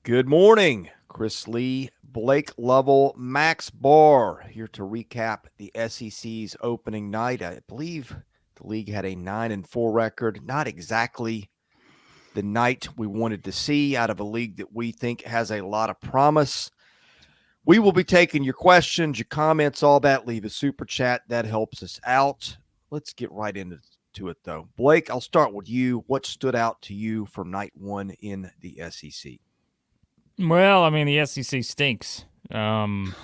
Good morning, Chris Lee, Blake Lovell, Max Barr here to recap the SEC's opening night. I believe the league had a 9-4 record. Not exactly the night we wanted to see out of a league that we think has a lot of promise. We will be taking your questions, your comments, all that. Leave a super chat. That helps us out. Let's get right into it, though. Blake, I'll start with you. What stood out to you from night one in the SEC? Well, I mean, the SEC stinks. Um,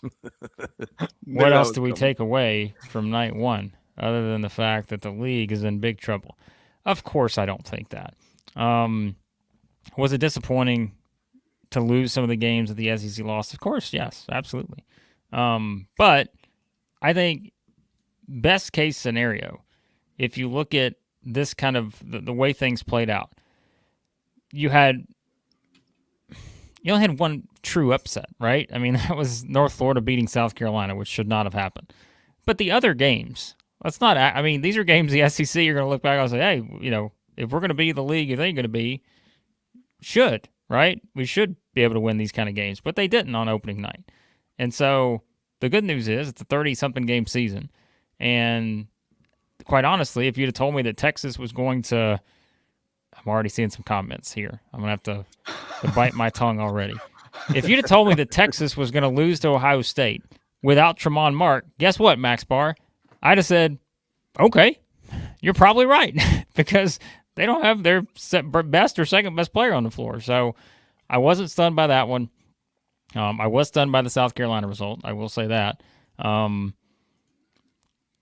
Knew what that else was do we coming. take away from night one other than the fact that the league is in big trouble? Of course, I don't think that. Was it disappointing to lose some of the games that the SEC lost? Of course, yes, absolutely. But I think best case scenario, if you look at this kind of the way things played out, you had you only had one true upset, right? I mean, that was North Florida beating South Carolina, which should not have happened. But the other games, let's not. I mean, these are games the SEC you're going to look back and say, hey, if we're going to be the league, if they're going to be, should right? We should be able to win these kind of games, but they didn't on opening night. And so the good news is it's a 30-something game season, and quite honestly, if you'd have told me that Texas was going to, I'm already seeing some comments here. I'm going to have to bite my tongue already. If you'd have told me that Texas was going to lose to Ohio State without Tramon Mark, guess what, Max Barr? I'd have said, okay, you're probably right because they don't have their best or second best player on the floor. So I wasn't stunned by that one. I was stunned by the South Carolina result. I will say that.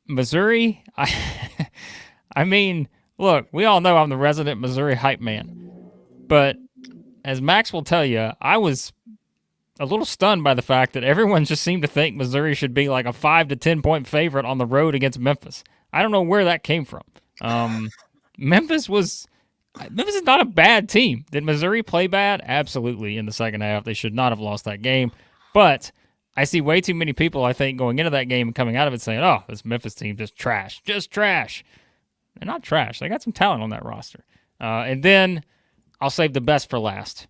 Missouri, I mean, look, we all know I'm the resident Missouri hype man. But as Max will tell you, I was a little stunned by the fact that everyone just seemed to think Missouri should be like a 5 to 10 point favorite on the road against Memphis. I don't know where that came from. Memphis is not a bad team. Did Missouri play bad? Absolutely. In the second half, they should not have lost that game. But I see way too many people, I think, going into that game and coming out of it saying, oh, this Memphis team just trash. Just trash. They're not trash. They got some talent on that roster. And then I'll save the best for last.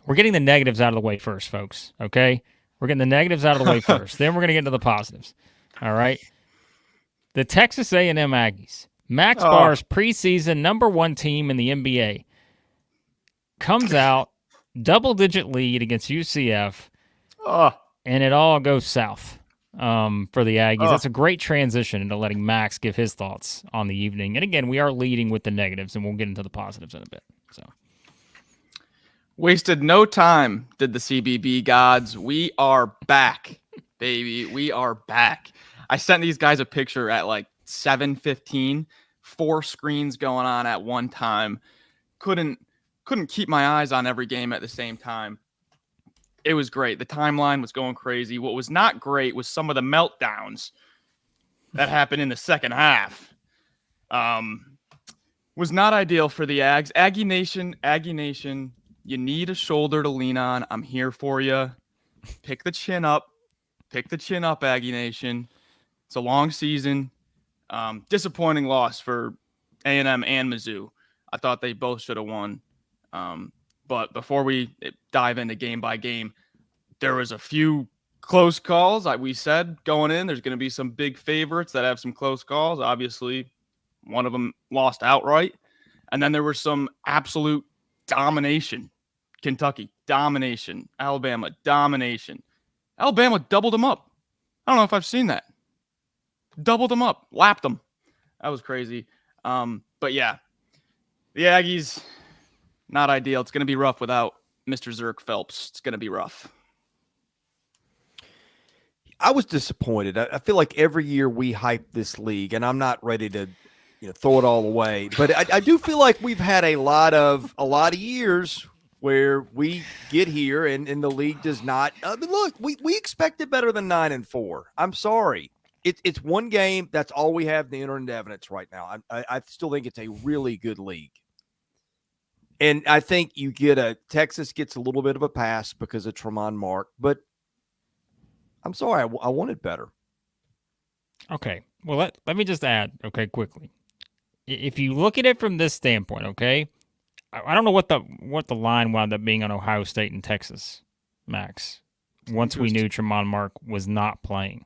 We're getting the negatives out of the way first, folks, okay? We're getting the negatives out of the way first. Then we're going to get into the positives, all right? The Texas A&M Aggies, Max Oh, Barr's preseason number one team in the NBA, comes out, double-digit lead against UCF, oh, and it all goes south for the Aggies. oh. That's a great transition into letting Max give his thoughts on the evening. And again, we are leading with the negatives, and we'll get into the positives in a bit. So, Wasted no time, did the CBB gods. We are back, baby. We are back. I sent these guys a picture at like 7:15, 4 screens going on at one time. Couldn't keep my eyes on every game at the same time. It was great. The timeline was going crazy. What was not great was some of the meltdowns that happened in the second half. Was not ideal for the Ags. Aggie Nation, you need a shoulder to lean on. I'm here for you. Pick the chin up. Aggie Nation. It's a long season. Disappointing loss for A&M and Mizzou. I thought they both should have won. But before we dive into game by game, there was a few close calls. Like we said, going in, there's going to be some big favorites that have some close calls. Obviously, one of them lost outright. And then there was some absolute domination. Kentucky, domination. Alabama, domination. Alabama doubled them up. I don't know if I've seen that. Doubled them up, lapped them. That was crazy. But yeah, the Aggies, not ideal. It's going to be rough without Mr. Zerk Phelps. It's going to be rough. I was disappointed. I feel like every year we hype this league, and I'm not ready to throw it all away. But I do feel like we've had a lot of years where we get here and the league does not. I mean, look, we expected better than 9-4. I'm sorry. It's one game. That's all we have to enter into evidence right now. I still think it's a really good league. And I think Texas gets a little bit of a pass because of Tramon Mark, but I'm sorry, I wanted better. okay. Well, let me just add, okay, quickly. If you look at it from this standpoint, okay, I don't know what the line wound up being on Ohio State and Texas, Max. Once we knew Tramon Mark was not playing.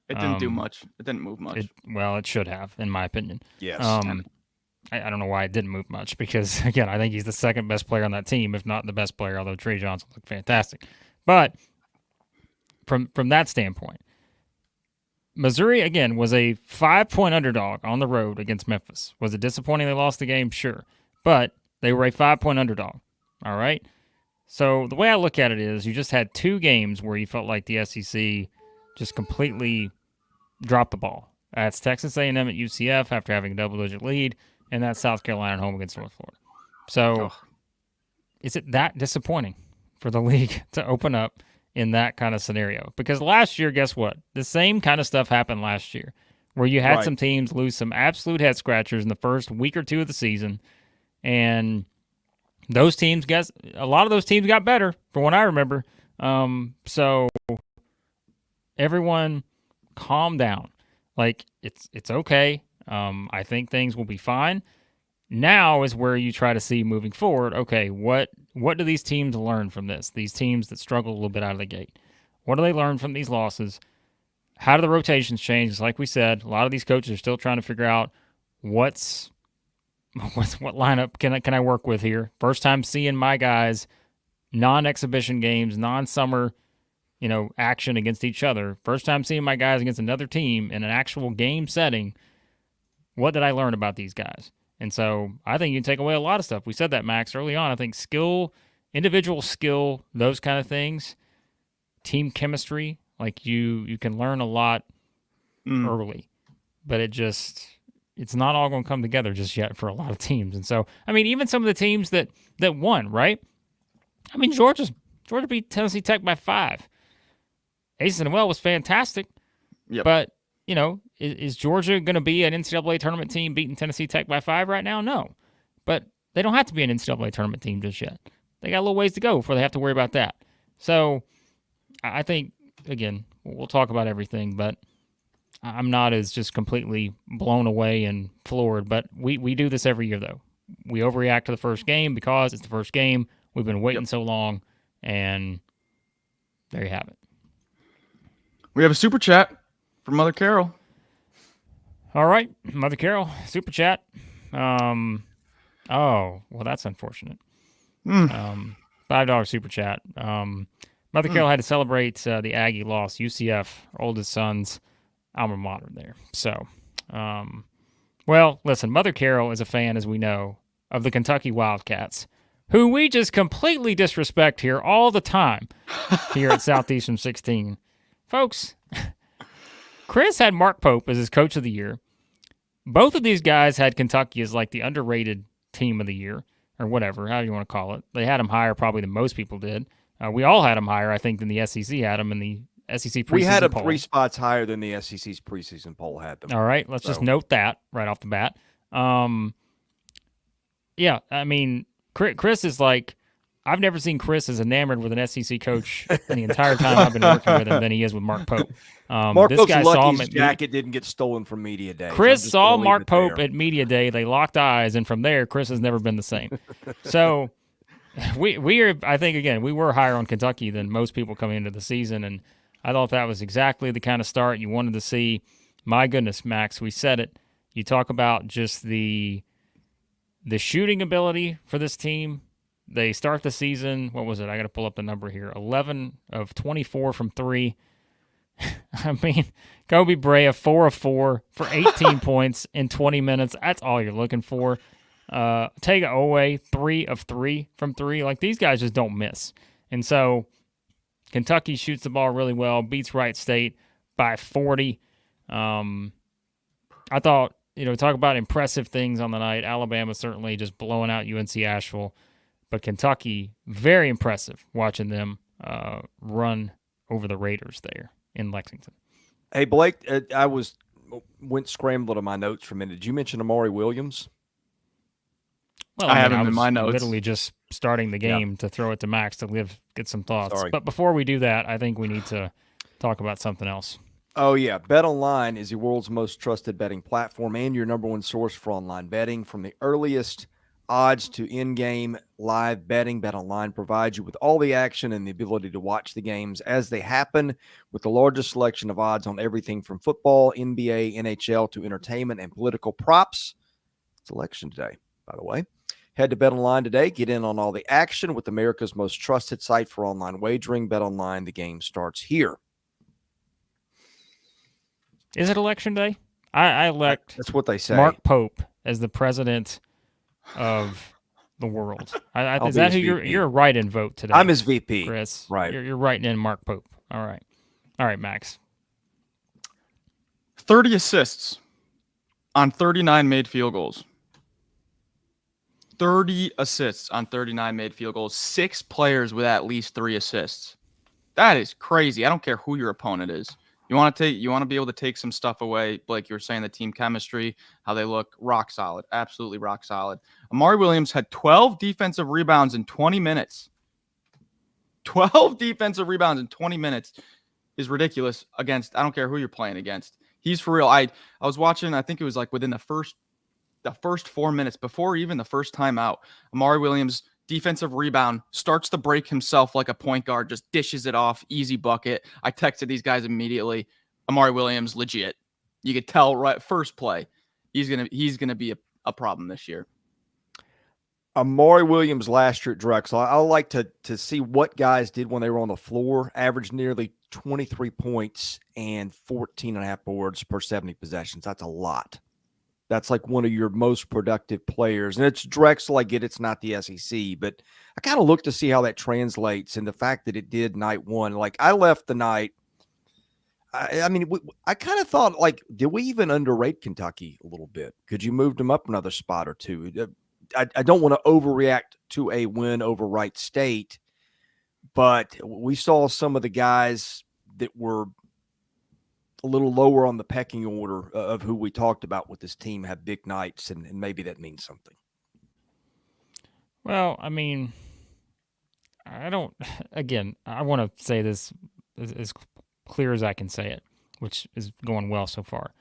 It didn't do much. It didn't move much. It should have, in my opinion. Yes. I don't know why it didn't move much because, again, I think he's the second best player on that team, if not the best player, although Trey Johnson looked fantastic. But from that standpoint, Missouri, again, was a 5-point underdog on the road against Memphis. Was it disappointing they lost the game? Sure. But they were a 5-point underdog. All right? So the way I look at it is you just had 2 games where you felt like the SEC just completely dropped the ball. That's Texas A&M at UCF after having a double-digit lead, and that's South Carolina at home against North Florida. So is it that disappointing for the league to open up in that kind of scenario? Because last year, guess what? The same kind of stuff happened last year where you had some teams lose some absolute head-scratchers in the first week or 2 of the season, and those teams, a lot of those teams got better from what I remember. So everyone calm down. Like, it's okay. I think things will be fine. Now is where you try to see moving forward, okay, what do these teams learn from this? These teams that struggle a little bit out of the gate. What do they learn from these losses? How do the rotations change? Like we said, a lot of these coaches are still trying to figure out what lineup can I work with here. First time seeing my guys, non-exhibition games, non-summer, action against each other. First time seeing my guys against another team in an actual game setting. What did I learn about these guys? And so I think you can take away a lot of stuff. We said that, Max, early on. I think skill, individual skill, those kind of things, team chemistry, like you can learn a lot early. But it's not all going to come together just yet for a lot of teams. And so, I mean, even some of the teams that won, right? I mean, Georgia beat Tennessee Tech by 5. Asa Newell was fantastic. Yep. But, is Georgia going to be an NCAA tournament team beating Tennessee Tech by 5 right now? No. But they don't have to be an NCAA tournament team just yet. They got a little ways to go before they have to worry about that. So I think, again, we'll talk about everything, but I'm not as just completely blown away and floored. But we do this every year, though. We overreact to the first game because it's the first game. We've been waiting so long, and there you have it. We have a super chat from Mother Carol. All right, Mother Carol, super chat. Oh, well, that's unfortunate. $5 super chat. Mother Carol had to celebrate the Aggie loss. UCF, oldest son's alma mater there. So, well, listen, Mother Carol is a fan, as we know, of the Kentucky Wildcats, who we just completely disrespect here all the time here at Southeastern 16. Folks, Chris had Mark Pope as his coach of the year. Both of these guys had Kentucky as like the underrated team of the year, or whatever, however you want to call it. They had them higher probably than most people did. We all had them higher, I think, than the SEC had them in the SEC preseason poll. We had them 3 spots higher than the SEC's preseason poll had them. All right, let's just note that right off the bat. Yeah, I mean, Chris is like, I've never seen Chris as enamored with an SEC coach in the entire time I've been working with him than he is with Mark Pope. Mark Pope's lucky his jacket didn't get stolen from Media Day. Chris saw Mark Pope at Media Day. They locked eyes, and from there, Chris has never been the same. So we are, I think, again, we were higher on Kentucky than most people coming into the season, and I thought that was exactly the kind of start you wanted to see. My goodness, Max, we said it. You talk about just the shooting ability for this team. They start the season, what was it? I got to pull up the number here. 11 of 24 from 3. I mean, Kobe Brea, 4 of 4 for 18 points in 20 minutes. That's all you're looking for. Tega Owe, 3 of 3 from 3. Like, these guys just don't miss. And so Kentucky shoots the ball really well, beats Wright State by 40. I thought, talk about impressive things on the night. Alabama certainly just blowing out UNC Asheville. But Kentucky, very impressive watching them run over the Raiders there in Lexington. Hey, Blake, I went scrambled on my notes for a minute. Did you mention Amari Williams? Well, I have him in my notes. Literally just starting the game to throw it to Max to get some thoughts. Sorry. But before we do that, I think we need to talk about something else. Oh, yeah. BetOnline is the world's most trusted betting platform and your number one source for online betting. From the earliest odds to in-game live betting. BetOnline provides you with all the action and the ability to watch the games as they happen with the largest selection of odds on everything from football, NBA, NHL to entertainment and political props. It's election today, by the way. Head to BetOnline today. Get in on all the action with America's most trusted site for online wagering. BetOnline, the game starts here. Is it election day? I elect That's what they say. Mark Pope as the president of the world. I'll Is be that his who VP. you're a write-in vote today? I'm his VP. Chris. Right. You're writing in Mark Pope. All right, Max. 30 assists on 39 made field goals. 30 assists on 39 made field goals. 6 players with at least 3 assists. That is crazy. I don't care who your opponent is. You want to be able to take some stuff away, like you were saying, the team chemistry, how they look, rock solid, absolutely rock solid. Amari Williams had 12 defensive rebounds in 20 minutes. 12 defensive rebounds in 20 minutes is ridiculous against, I don't care who you're playing against. He's for real. I was watching, I think it was like within the first 4 minutes before even the first time out, Amari Williams defensive rebound, starts the break himself like a point guard, just dishes it off, easy bucket. I texted these guys immediately. Amari Williams, legit. You could tell right first play, he's gonna be a problem this year. Amari Williams last year at Drexel. I like to see what guys did when they were on the floor. Averaged nearly 23 points and 14.5 boards per 70 possessions. That's a lot. That's like one of your most productive players. And it's Drexel. I get it's not the SEC, but I kind of look to see how that translates. And the fact that it did night one, like I left the night. I mean, I kind of thought, like, did we even underrate Kentucky a little bit? Could you move them up another spot or two? I don't want to overreact to a win over Wright State, but we saw some of the guys that were a little lower on the pecking order of who we talked about with this team have big nights, and maybe that means something. Well, I mean, I don't, again, I want to say this as clear as I can say it, which is going well so far.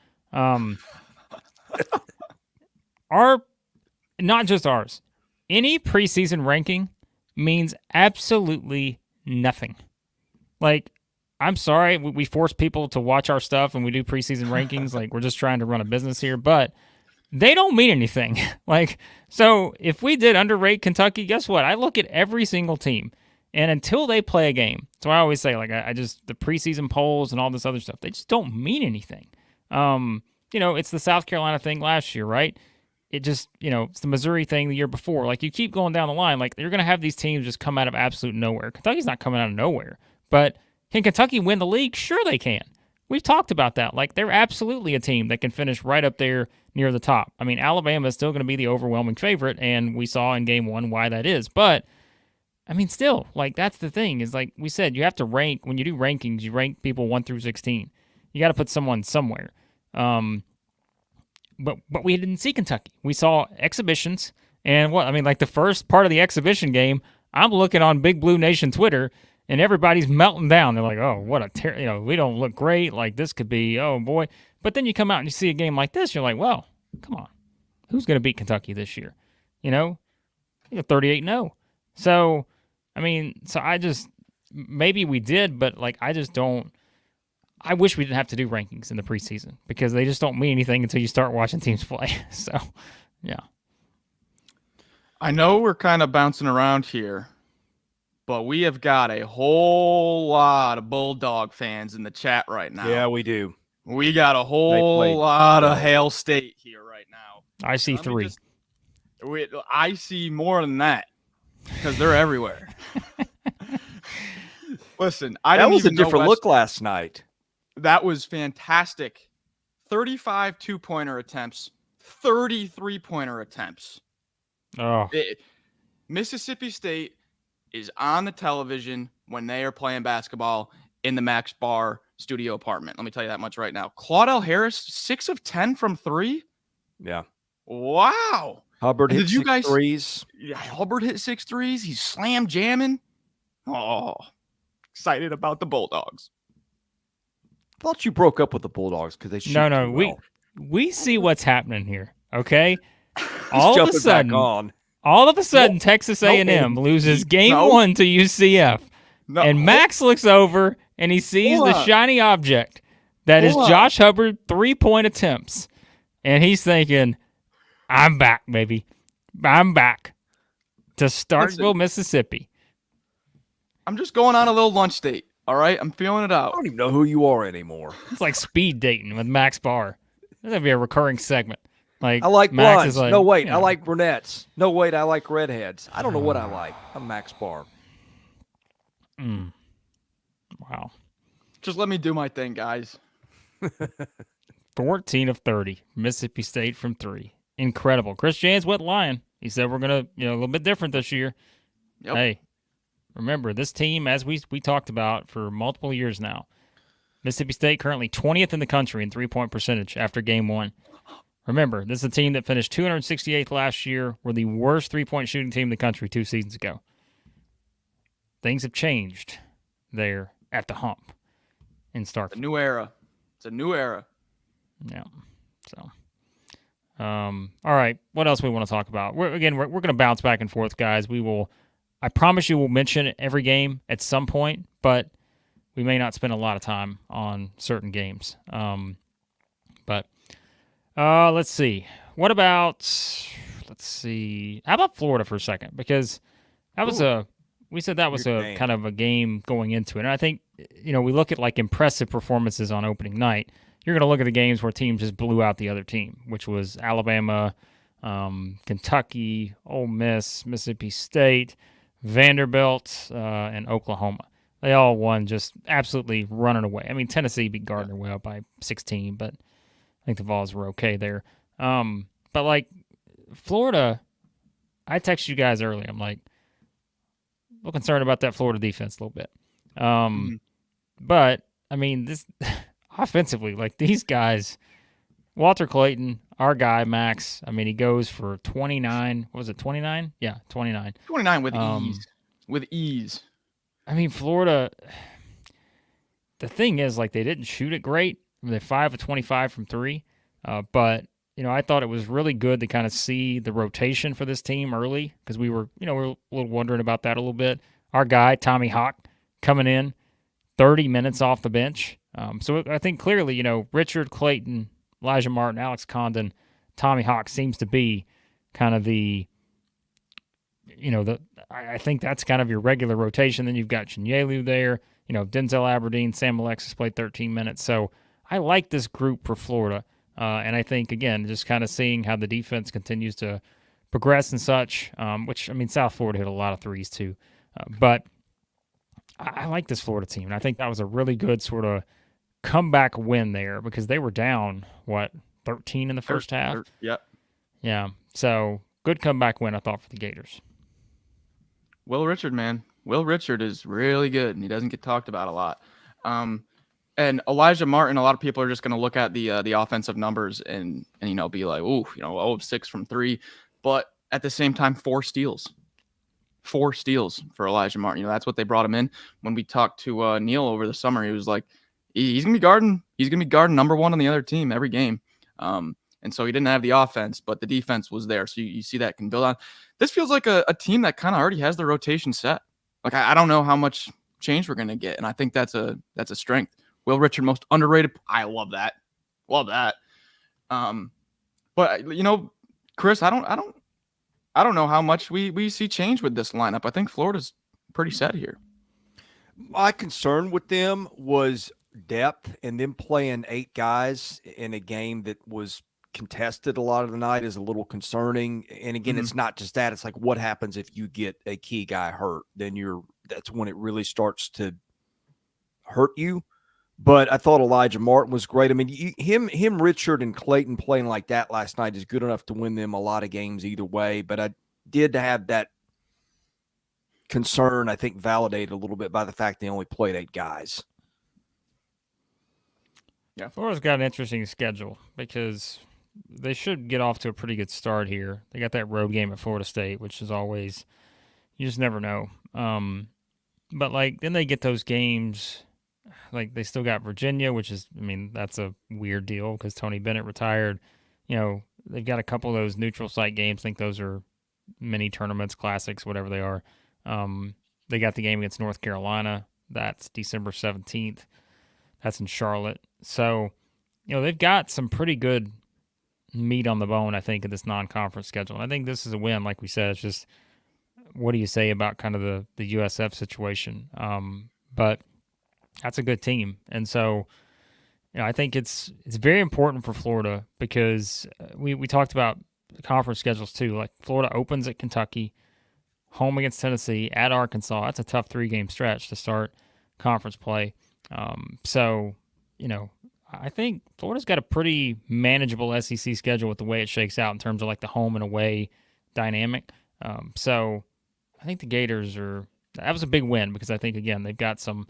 Not just ours, any preseason ranking means absolutely nothing. Like, I'm sorry, we force people to watch our stuff and we do preseason rankings. Like, we're just trying to run a business here, but they don't mean anything. Like, so if we did underrate Kentucky, guess what? I look at every single team, and until they play a game, so I always say, like, I just, the preseason polls and all this other stuff, they just don't mean anything. It's the South Carolina thing last year, right? It just, it's the Missouri thing the year before. Like, you keep going down the line, like, you're going to have these teams just come out of absolute nowhere. Kentucky's not coming out of nowhere, but can Kentucky win the league? Sure they can. We've talked about that. Like, they're absolutely a team that can finish right up there near the top. I mean, Alabama is still going to be the overwhelming favorite, and we saw in game one why that is. But, I mean, still, like, that's the thing is, like we said, you have to rank. When you do rankings, you rank people 1 through 16. You got to put someone somewhere. But we didn't see Kentucky. We saw exhibitions, and like the first part of the exhibition game, I'm looking on Big Blue Nation Twitter, and everybody's melting down. They're like, oh, what a we don't look great. Like, this could be, oh, boy. But then you come out and you see a game like this, you're like, well, come on. Who's going to beat Kentucky this year? You're 38-0. So, I mean, maybe we did, but, like, I just don't. I wish we didn't have to do rankings in the preseason because they just don't mean anything until you start watching teams play. So, yeah. I know we're kind of bouncing around here, but we have got a whole lot of Bulldog fans in the chat right now. Yeah, we do. We got a whole lot of Hail State here right now. I see 3. I see more than that because they're everywhere. Listen, that was a different look last night. That was fantastic. 35 2-pointer attempts, 30 3-pointer attempts. Oh. Mississippi State is on the television when they are playing basketball in the Max Barr studio apartment. Let me tell you that much right now. Claudell Harris, 6 of 10 from 3. Yeah. Wow. Hubbard hit 6 threes. Yeah, Hubbard hit 6 threes. He's slam jamming. Oh, excited about the Bulldogs. I thought you broke up with the Bulldogs because they shoot No. well. We see what's happening here, okay? All of a sudden, All of a sudden, Texas A&M loses game 1 to UCF. No, and Max looks over and he sees the shiny object that is Josh Hubbard 3-point attempts. And he's thinking, I'm back, baby. I'm back to Starkville, Mississippi. I'm just going on a little lunch date. All right, I'm feeling it out. I don't even know who you are anymore. It's like speed dating with Max Barr. That's gonna be a recurring segment. Like I like Max blondes. is like, No, wait, you know, I like brunettes. No, wait, I like redheads. I don't know what I like. I'm Max Barr. Wow. Just let me do my thing, guys. 14 of 30. Mississippi State from 3. Incredible. Chris Jans went lying. He said we're gonna, a little bit different this year. Yep. Hey, remember this team, as we talked about for multiple years now. Mississippi State currently 20th in the country in 3-point percentage after game 1. Remember, this is a team that finished 268th last year. We're the worst 3-point shooting team in the country 2 seasons ago. Things have changed there at the hump in Starkville. A new era. It's a new era. Yeah. So, all right. What else we want to talk about? We're going to bounce back and forth, guys. I promise you we'll mention every game at some point, but we may not spend a lot of time on certain games. But let's see. What about, how about Florida for a second? Because that was we said that was a kind of a game going into it. And I think, we look at like impressive performances on opening night. You're going to look at the games where teams just blew out the other team, which was Alabama, Kentucky, Ole Miss, Mississippi State, Vanderbilt, and Oklahoma. They all won just absolutely running away. I mean, Tennessee beat Gardner-Webb by 16, but I think the Vols were okay there. But like Florida, I texted you guys early. I'm like, a little concerned about that Florida defense a little bit. But I mean, this offensively, like these guys, Walter Clayton, our guy Max. I mean, he goes for 29. What was it, 29? Yeah, 29. 29 with ease. With ease. I mean, Florida. The thing is, like, they didn't shoot it great. They're 5 of 25 from 3. But I thought it was really good to kind of see the rotation for this team early because we were a little wondering about that a little bit. Our guy Tommy Hawk coming in, 30 minutes off the bench. So I think clearly, Richard Clayton, Elijah Martin, Alex Condon, Tommy Hawk seems to be kind of the, I think that's kind of your regular rotation. Then you've got Chinyelu there, Denzel Aberdeen, Sam Alexis played 13 minutes. So I like this group for Florida. And I think, again, just kind of seeing how the defense continues to progress and such, which, I mean, South Florida hit a lot of threes too. But I like this Florida team. And I think that was a really good sort of comeback win there because they were down, 13 in the first half? Yep. Yeah. So good comeback win, I thought, for the Gators. Will Richard, man. Will Richard is really good, and he doesn't get talked about a lot. And Elijah Martin, a lot of people are just going to look at the offensive numbers and be like, ooh, 0 of 6 from 3. But at the same time, 4 steals. 4 steals for Elijah Martin. That's what they brought him in. When we talked to Neil over the summer, he was like, he's going to be guarding. He's going to be guarding number 1 on the other team every game. And so he didn't have the offense, but the defense was there. So you see that can build on. This feels like a team that kind of already has the rotation set. Like I don't know how much change we're going to get, and I think that's a strength. Will Richard, most underrated. I love that. Love that. But Chris, I don't know how much we see change with this lineup. I think Florida's pretty set here. My concern with them was depth, and them playing 8 guys in a game that was contested a lot of the night is a little concerning. And again, it's not just that. It's like, what happens if you get a key guy hurt? Then that's when it really starts to hurt you. But I thought Elijah Martin was great. I mean, him, Richard, and Clayton playing like that last night is good enough to win them a lot of games either way. But I did have that concern, I think, validated a little bit by the fact they only played 8 guys. Yeah, Florida's got an interesting schedule because they should get off to a pretty good start here. They got that road game at Florida State, which is always, you just never know. But then they get those games. Like, they still got Virginia, which is, I mean, that's a weird deal because Tony Bennett retired. They've got a couple of those neutral site games. I think those are mini tournaments, classics, whatever they are. They got the game against North Carolina. That's December 17th. That's in Charlotte. So, they've got some pretty good meat on the bone, I think, in this non-conference schedule. And I think this is a win, like we said. It's just, what do you say about kind of the USF situation? But that's a good team. And so, I think it's very important for Florida because we talked about conference schedules too. Like Florida opens at Kentucky, home against Tennessee, at Arkansas. That's a tough 3-game stretch to start conference play. So, I think Florida's got a pretty manageable SEC schedule with the way it shakes out in terms of like the home and away dynamic. So I think the Gators that was a big win because I think, again, they've got some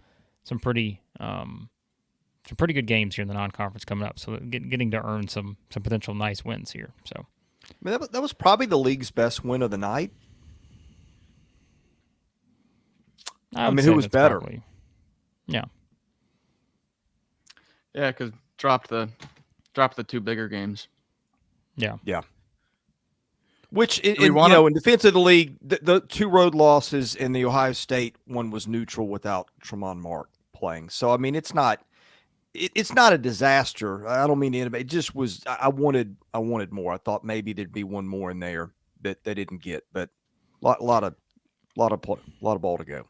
pretty good games here in the non-conference coming up. So getting to earn some potential nice wins here. So I mean, that was probably the league's best win of the night. I mean, who was better? Probably, yeah. Yeah, because dropped the 2 bigger games. Yeah. Which, in defense of the league, the 2 road losses in the Ohio State one was neutral without Tramon Mark playing. So, I mean, it's not a disaster. I don't mean to. It just was. I wanted more. I thought maybe there'd be one more in there that they didn't get, but lot of ball to go.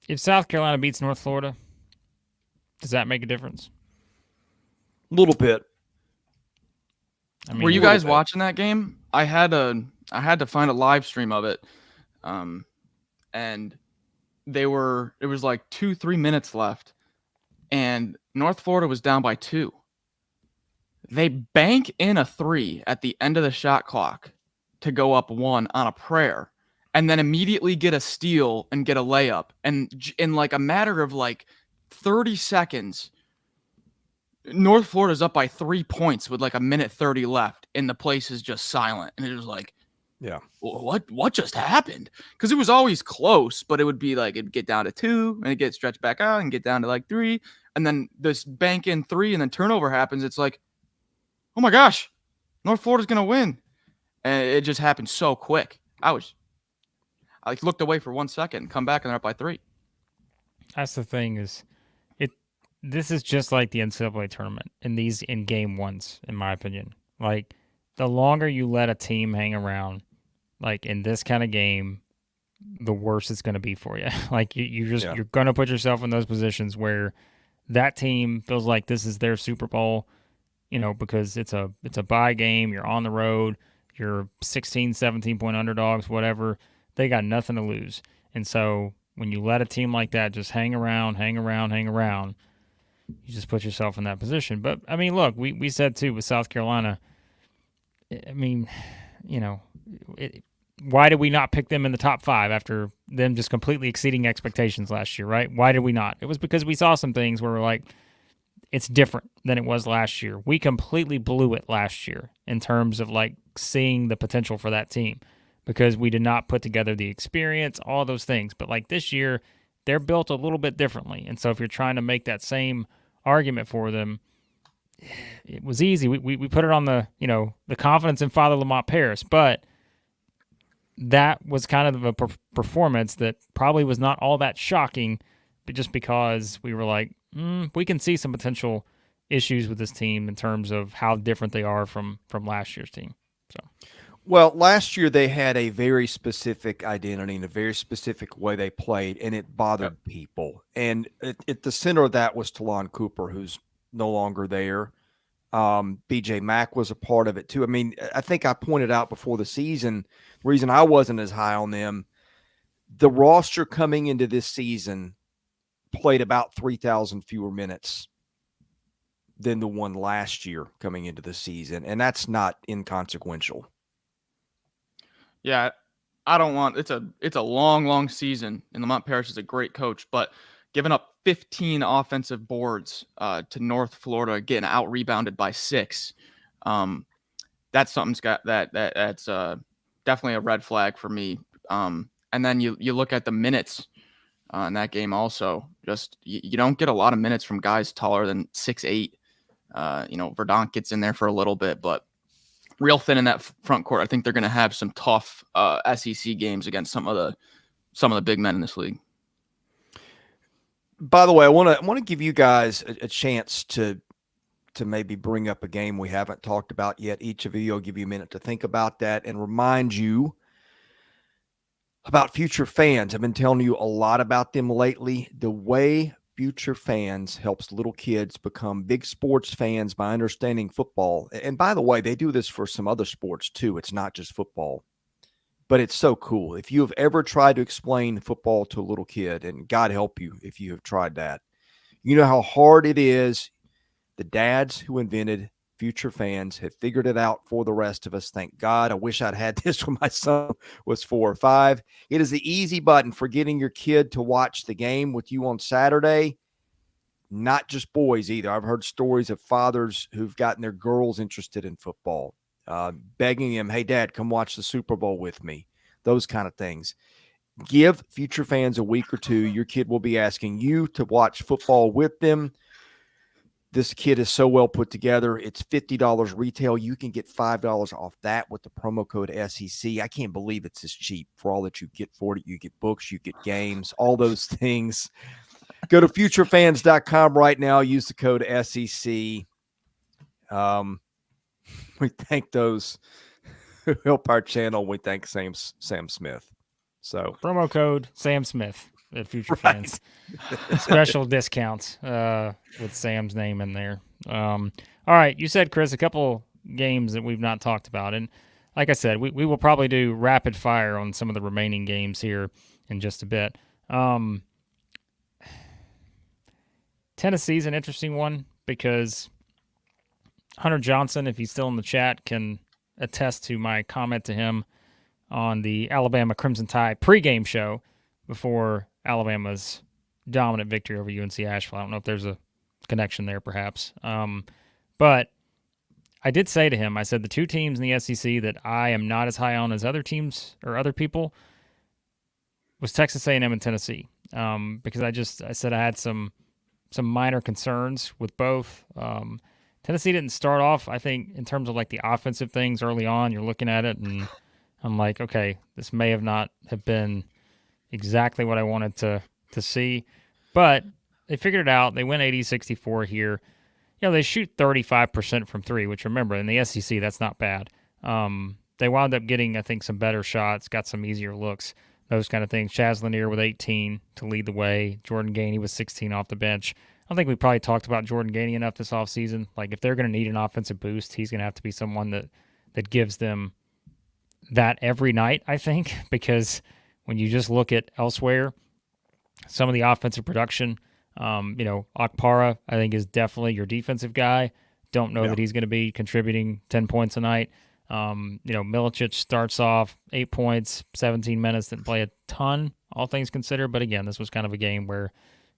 If South Carolina beats North Florida, does that make a difference? A little bit. I mean, were you guys watching that game? I had to find a live stream of it, and it was like 2-3 minutes left, and North Florida was down by 2. They bank in a 3 at the end of the shot clock to go up 1 on a prayer, and then immediately get a steal and get a layup, and in like a matter of like 30 seconds. North Florida's up by 3 points with like a minute 30 left, and the place is just silent. And it was like, yeah, what just happened? Because it was always close, but it would be like it'd get down to 2, and it'd get stretched back out and get down to like 3, and then this bank in 3, and then turnover happens. It's like, oh my gosh, North Florida's gonna win, and it just happened so quick. I looked away for 1 second, come back, and they're up by 3. That's the thing is. This is just like the NCAA tournament in game ones, in my opinion. Like, the longer you let a team hang around, like in this kind of game, the worse it's going to be for you. Like, you're going to put yourself in those positions where that team feels like this is their Super Bowl, because it's a bye game. You're on the road. You're 16, 17-point underdogs, whatever. They got nothing to lose. And so when you let a team like that just hang around, you just put yourself in that position. But, I mean, look, we said, too, with South Carolina, I mean, why did we not pick them in the top 5 after them just completely exceeding expectations last year, right? Why did we not? It was because we saw some things where we're like, it's different than it was last year. We completely blew it last year in terms of, like, seeing the potential for that team because we did not put together the experience, all those things. But, like, this year, they're built a little bit differently. And so if you're trying to make that same argument for them, it was easy. We put it on the confidence in Father Lamont Paris, but that was kind of a performance that probably was not all that shocking, but just because we were like, we can see some potential issues with this team in terms of how different they are from last year's team. So. Well, last year they had a very specific identity and a very specific way they played, and it bothered people. And at the center of that was Talon Cooper, who's no longer there. BJ Mack was a part of it too. I mean, I think I pointed out before the season, the reason I wasn't as high on them, the roster coming into this season played about 3,000 fewer minutes than the one last year coming into the season, and that's not inconsequential. Yeah, I don't want it's a long season, and Lamont Paris is a great coach, but giving up 15 offensive boards to North Florida, getting out rebounded by 6, that's something's got that's definitely a red flag for me. And then you look at the minutes in that game also. Just you don't get a lot of minutes from guys taller than 6'8". Verdonk gets in there for a little bit, but real thin in that front court. I think they're going to have some tough SEC games against some of the big men in this league. By the way, I want to give you guys a chance to maybe bring up a game we haven't talked about yet. Each of you, I'll give you a minute to think about that and remind you about Future Fans. I've been telling you a lot about them lately. The way Future Fans helps little kids become big sports fans by understanding football. And by the way, they do this for some other sports too. It's not just football, but it's so cool. If you have ever tried to explain football to a little kid, and God help you if you have tried that, you know how hard it is. The dads who invented Future Fans have figured it out for the rest of us. Thank God. I wish I'd had this when my son was 4 or 5. It is the easy button for getting your kid to watch the game with you on Saturday. Not just boys either. I've heard stories of fathers who've gotten their girls interested in football, begging them, hey, Dad, come watch the Super Bowl with me. Those kind of things. Give Future Fans a week or two. Your kid will be asking you to watch football with them. This kit is so well put together. It's $50 retail. You can get $5 off that with the promo code SEC. I can't believe it's this cheap for all that you get for it. You get books, you get games, all those things. Go to futurefans.com right now. Use the code SEC. We thank those who help our channel. We thank Sam Smith. So promo code Sam Smith at Future right. Fans. Special discounts with Sam's name in there. All right, you said, Chris, a couple games that we've not talked about. And like I said, we will probably do rapid fire on some of the remaining games here in just a bit. Tennessee's an interesting one because Hunter Johnson, if he's still in the chat, can attest to my comment to him on the Alabama Crimson Tide pregame show before Alabama's dominant victory over UNC Asheville. I don't know if there's a connection there, perhaps. But I did say to him, I said the two teams in the SEC that I am not as high on as other teams or other people was Texas A&M and Tennessee, because I said I had some minor concerns with both. Tennessee didn't start off, I think, in terms of like the offensive things early on. You're looking at it, and I'm like, okay, this may not have been exactly what I wanted to see. But they figured it out. They win 80-64 here. You know, they shoot 35% from three, which, remember, in the SEC, that's not bad. They wound up getting, I think, some better shots, got some easier looks, those kind of things. Chaz Lanier with 18 to lead the way. Jordan Gainey with 16 off the bench. I don't think we probably talked about Jordan Gainey enough this offseason. Like, if they're going to need an offensive boost, he's going to have to be someone that gives them that every night, I think, because when you just look at elsewhere, some of the offensive production, Akpara, I think, is definitely your defensive guy. Don't know that he's going to be contributing 10 points a night. Milicic starts off 8 points, 17 minutes, didn't play a ton, all things considered. But again, this was kind of a game where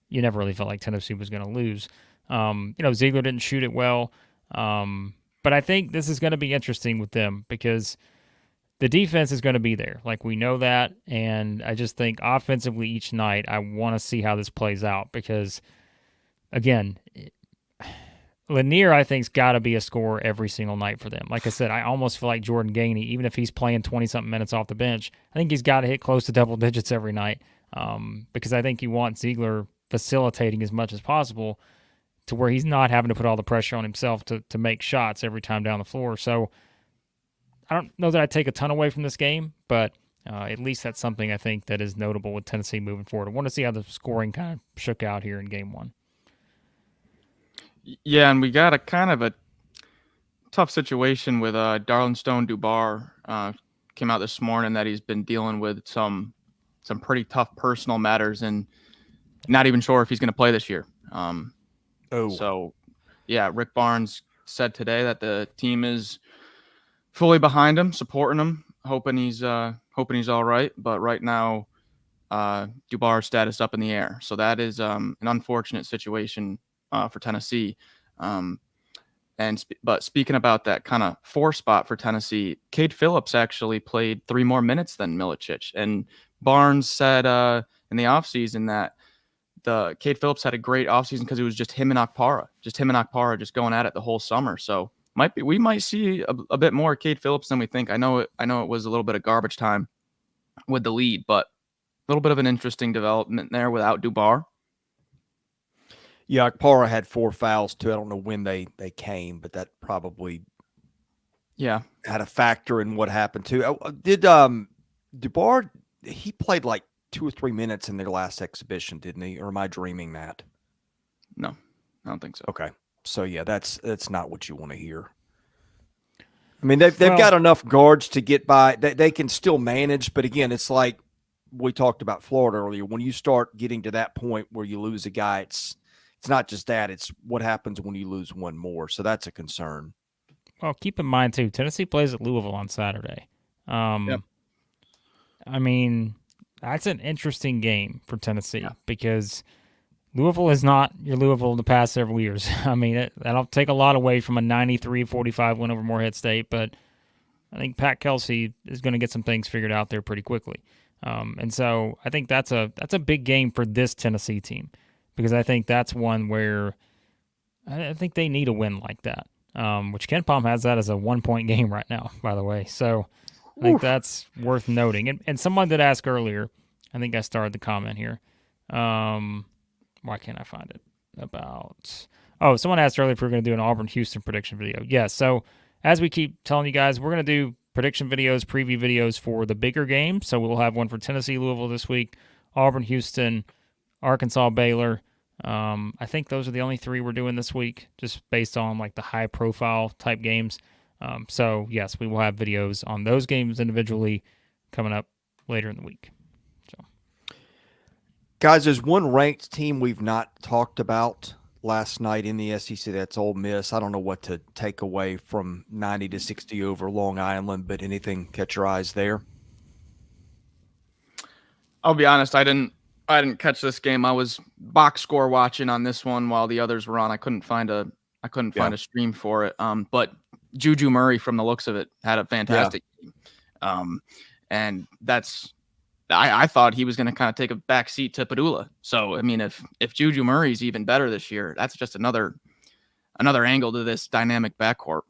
you never really felt like Tennessee was going to lose. Ziegler didn't shoot it well. But I think this is going to be interesting with them because the defense is going to be there. Like, we know that. And I just think offensively each night, I want to see how this plays out because, again, Lanier, I think, has got to be a scorer every single night for them. Like I said, I almost feel like Jordan Gainey, even if he's playing 20-something minutes off the bench, I think he's got to hit close to double digits every night because I think you want Ziegler facilitating as much as possible to where he's not having to put all the pressure on himself to make shots every time down the floor. So I don't know that I take a ton away from this game, but at least that's something I think that is notable with Tennessee moving forward. I want to see how the scoring kind of shook out here in game one. Yeah, and we got a kind of a tough situation with Darlin Stone Dubar. Came out this morning that he's been dealing with some pretty tough personal matters and not even sure if he's going to play this year. So, yeah, Rick Barnes said today that the team is fully behind him, supporting him, hoping he's all right. But right now, Dubar's status up in the air. So that is an unfortunate situation for Tennessee. But speaking about that kind of 4 spot for Tennessee, Cade Phillips actually played 3 more minutes than Milicic. And Barnes said in the offseason that Cade Phillips had a great offseason because it was just him and Akpara, just going at it the whole summer. So we might see a bit more Cade Phillips than we think. I know it was a little bit of garbage time with the lead, but a little bit of an interesting development there without Dubar. Yeah, Akpara had 4 fouls too. I don't know when they came, but that probably had a factor in what happened too. Did Dubar? He played like 2 or 3 minutes in their last exhibition, didn't he? Or am I dreaming that? No, I don't think so. Okay, so yeah, that's not what you want to hear. I mean, they've got enough guards to get by. They can still manage, but again, it's like we talked about Florida earlier. When you start getting to that point where you lose a guy, it's not just that. It's what happens when you lose one more. So that's a concern. Well, keep in mind, too, Tennessee plays at Louisville on Saturday. Yep. I mean, that's an interesting game for Tennessee because Louisville is not your Louisville the past several years. I mean, that'll take a lot away from a 93-45 win over Morehead State, but I think Pat Kelsey is going to get some things figured out there pretty quickly. And so I think that's a big game for this Tennessee team because I think that's one where I think they need a win like that, which Ken Palm has that as a 1-point game right now, by the way. So I think that's worth noting. And someone did ask earlier, I think I started the comment here. Why can't I find it? Someone asked earlier if we were going to do an Auburn-Houston prediction video. Yes, so as we keep telling you guys, we're going to do prediction videos, preview videos for the bigger games. So we'll have one for Tennessee, Louisville this week, Auburn, Houston, Arkansas, Baylor. I think those are the only 3 we're doing this week, just based on like the high-profile type games. So yes, we will have videos on those games individually coming up later in the week. So, guys, there's one ranked team we've not talked about last night in the SEC. That's Ole Miss. I don't know what to take away from 90-60 over Long Island, but anything catch your eyes there? I'll be honest. I didn't catch this game. I was box score watching on this one while the others were on. I couldn't find a stream for it. But Juju Murray, from the looks of it, had a fantastic game. And that's. I thought he was going to kind of take a back seat to Padula. So, I mean, if Juju Murray's even better this year, that's just another angle to this dynamic backcourt.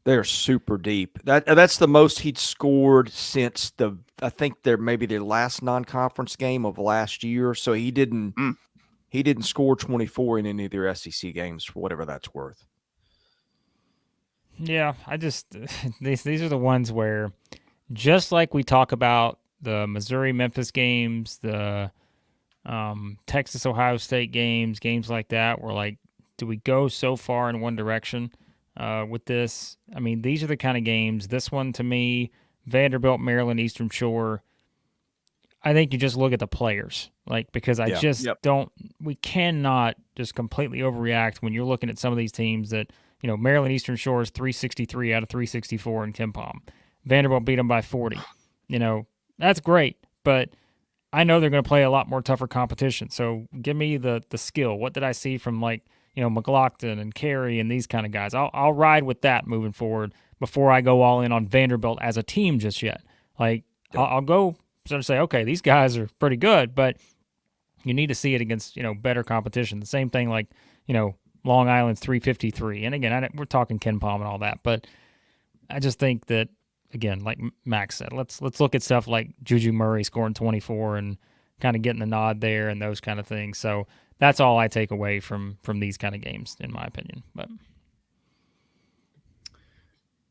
They're super deep. That's the most he'd scored since I think their last non-conference game of last year. So he didn't score 24 in any of their SEC games, for whatever that's worth. Yeah, I just these are the ones where, just like we talk about the Missouri-Memphis games, the Texas-Ohio State games like that, where like, do we go so far in one direction with this? I mean, these are the kind of games. This one, to me, Vanderbilt, Maryland, Eastern Shore, I think you just look at the players, like, because I we cannot just completely overreact when you're looking at some of these teams that, you know, Maryland, Eastern Shore is 363 out of 364 in Ken Palm. Vanderbilt beat them by 40. You know, that's great, but I know they're going to play a lot more tougher competition. So give me the skill. What did I see from, like, you know, McLaughlin and Carey and these kind of guys? I'll ride with that moving forward before I go all in on Vanderbilt as a team just yet. Like, I'll go sort of say, okay, these guys are pretty good, but you need to see it against, you know, better competition. The same thing, like, you know, Long Island's 353. And again, we're talking Ken Palm and all that, but I just think that, again, like Max said, let's look at stuff like Juju Murray scoring 24 and kind of getting the nod there and those kind of things. So that's all I take away from these kind of games, in my opinion. But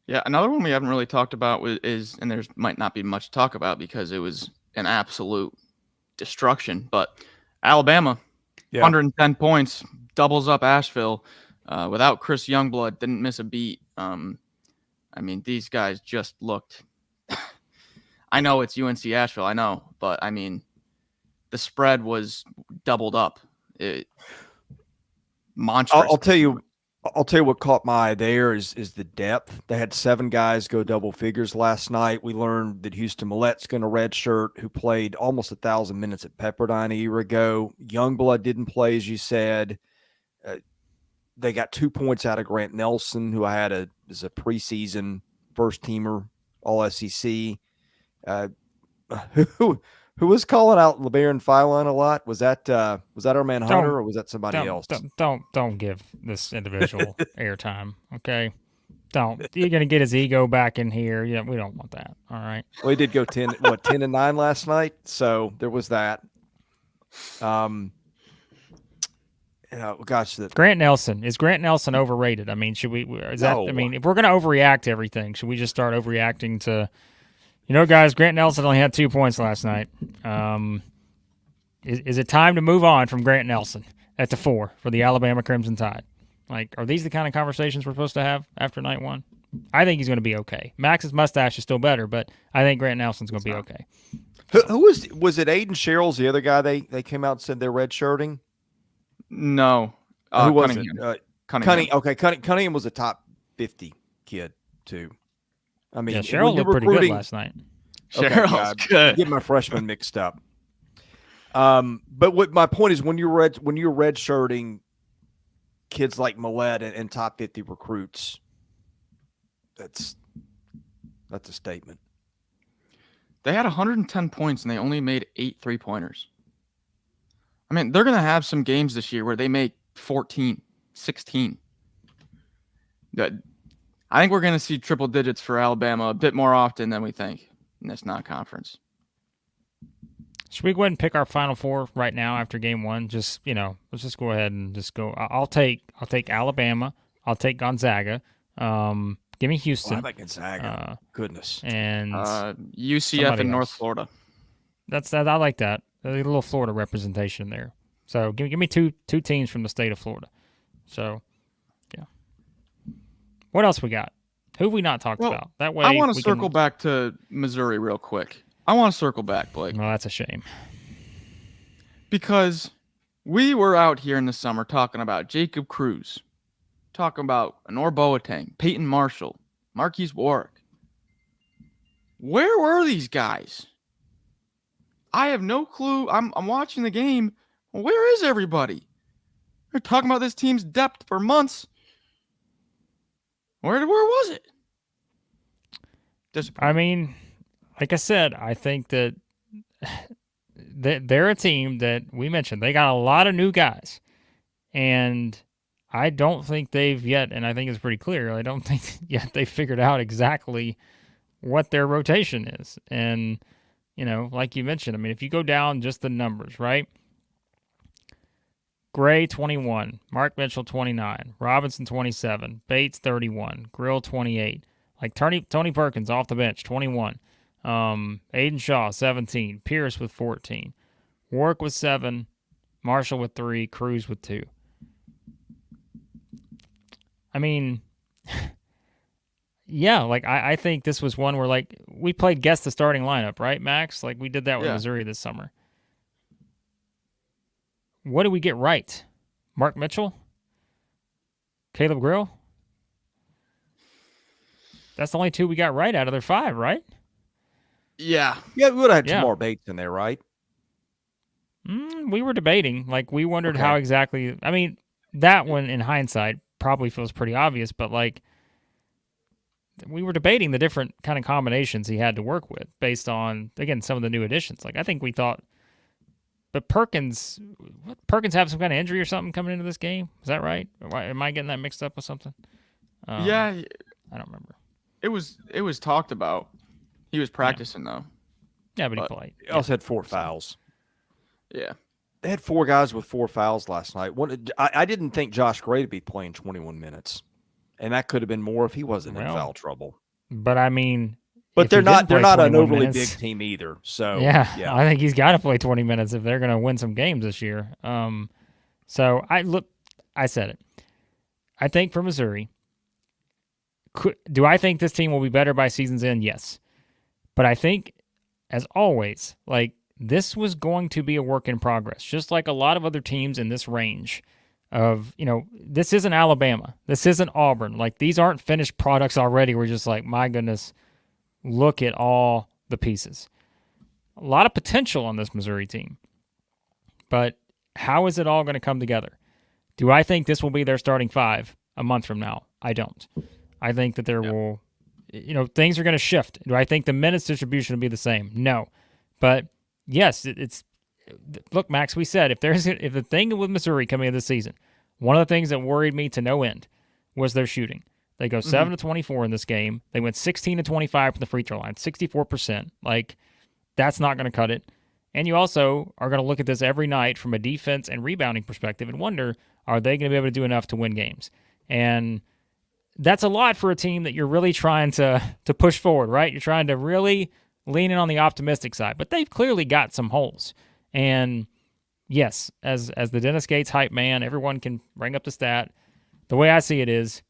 yeah, another one we haven't really talked about is, and there's might not be much to talk about because it was an absolute destruction, but Alabama, 110 points, doubles up Asheville, without Chris Youngblood, didn't miss a beat. I mean, these guys just looked. I know it's UNC Asheville, I know, but I mean, the spread was doubled up. Monstrous. I'll tell you what caught my eye there is the depth. They had 7 guys go double figures last night. We learned that Houston Millette's going to redshirt, who played almost 1,000 minutes at Pepperdine a year ago. Youngblood didn't play, as you said. They got 2 points out of Grant Nelson, who I had as a preseason first-teamer, All-SEC. Who was calling out LeBaron Philon a lot? Was that our man Hunter, or was that somebody else? Don't give this individual airtime, okay? Don't. You're going to get his ego back in here. Yeah, we don't want that. All right. Well, he did go 10-9 last night, so there was that. Gosh, Grant Nelson. Is Grant Nelson overrated? I mean, should we? Is that? No. I mean, if we're going to overreact to everything, should we just start overreacting to? Guys, Grant Nelson only had 2 points last night. Is it time to move on from Grant Nelson at the 4 for the Alabama Crimson Tide? Like, are these the kind of conversations we're supposed to have after night 1? I think he's going to be okay. Max's mustache is still better, but I think Grant Nelson's going to be okay. Who was it? Aiden Sherrill's the other guy they came out and said they're redshirting? No. Who was Cunningham. it? Cunningham. Okay, Cunningham was a top 50 kid too. I mean, Yeah, Sherrill looked pretty good last night. Sherrill's good. I get my freshman mixed up. But what my point is, when you're redshirting kids like Millett and top 50 recruits, that's a statement. They had 110 points and they only made 8 3-pointers. I mean, they're going to have some games this year where they make 14, 16. I think we're going to see triple digits for Alabama a bit more often than we think in this non-conference. Should we go ahead and pick our Final Four right now after game 1? Just, let's just go ahead and just go. I'll take Alabama. I'll take Gonzaga. Give me Houston. I like Gonzaga. Goodness. And UCF and North Florida. I like that. A little Florida representation there. So give me two teams from the state of Florida. So, yeah. What else we got? Who have we not talked about? That way, I want to circle back to Missouri real quick. I want to circle back, Blake. Well, that's a shame. Because we were out here in the summer talking about Jacob Cruz, talking about Honor Boateng, Peyton Marshall, Marquise Warwick. Where were these guys? I have no clue. I'm watching the game. Where is everybody? We're talking about this team's depth for months. Where was it? I mean, like I said, I think that they're a team that we mentioned. They got a lot of new guys. And I don't think they've yet, and I think it's pretty clear, I don't think yet they figured out exactly what their rotation is. And, like you mentioned, I mean, if you go down just the numbers, right? Gray, 21. Mark Mitchell, 29. Robinson, 27. Bates, 31. Grill, 28. Like Tony Perkins off the bench, 21. Aiden Shaw, 17. Pierce with 14. Warwick with 7. Marshall with 3. Cruz with 2. I mean, yeah, like I think this was one where, like, we played guess the starting lineup, right, Max? Like we did that with Missouri this summer. What did we get right? Mark Mitchell? Caleb Grill? That's the only 2 we got right out of their 5, right? Yeah. Yeah, we would have had Tamar Bates in there, right? We were debating. Like, we wondered how exactly. I mean, that one in hindsight probably feels pretty obvious, but, like, we were debating the different kind of combinations he had to work with based on, again, some of the new additions. Like, I think we thought, but Perkins have some kind of injury or something coming into this game? Is that right? Am I getting that mixed up with something? Yeah. I don't remember. It was talked about. He was practicing, though. Yeah, but he played. He also had 4 fouls. Yeah. They had 4 guys with 4 fouls last night. I didn't think Josh Gray to be playing 21 minutes. And that could have been more if he wasn't in foul trouble. But I mean, but they're not an overly minutes, big team either. So yeah, I think he's got to play 20 minutes if they're going to win some games this year. So I said it. I think for Missouri, do I think this team will be better by season's end? Yes. But I think, as always, like, this was going to be a work in progress, just like a lot of other teams in this range of, this isn't Alabama. This isn't Auburn. Like, these aren't finished products already. We're just like, my goodness, look at all the pieces. A lot of potential on this Missouri team. But how is it all going to come together? Do I think this will be their starting 5 a month from now? I don't. I think that there will, things are going to shift. Do I think the minutes distribution will be the same? No. But yes, look, Max, we said if the thing with Missouri coming into the season, one of the things that worried me to no end was their shooting. They go 7-24 in this game. They went 16-25 from the free throw line, 64%. Like, that's not going to cut it. And you also are going to look at this every night from a defense and rebounding perspective and wonder, are they going to be able to do enough to win games? And that's a lot for a team that you're really trying to push forward, right? You're trying to really lean in on the optimistic side. But they've clearly got some holes. And yes, as the Dennis Gates hype man, everyone can bring up the stat. The way I see it is,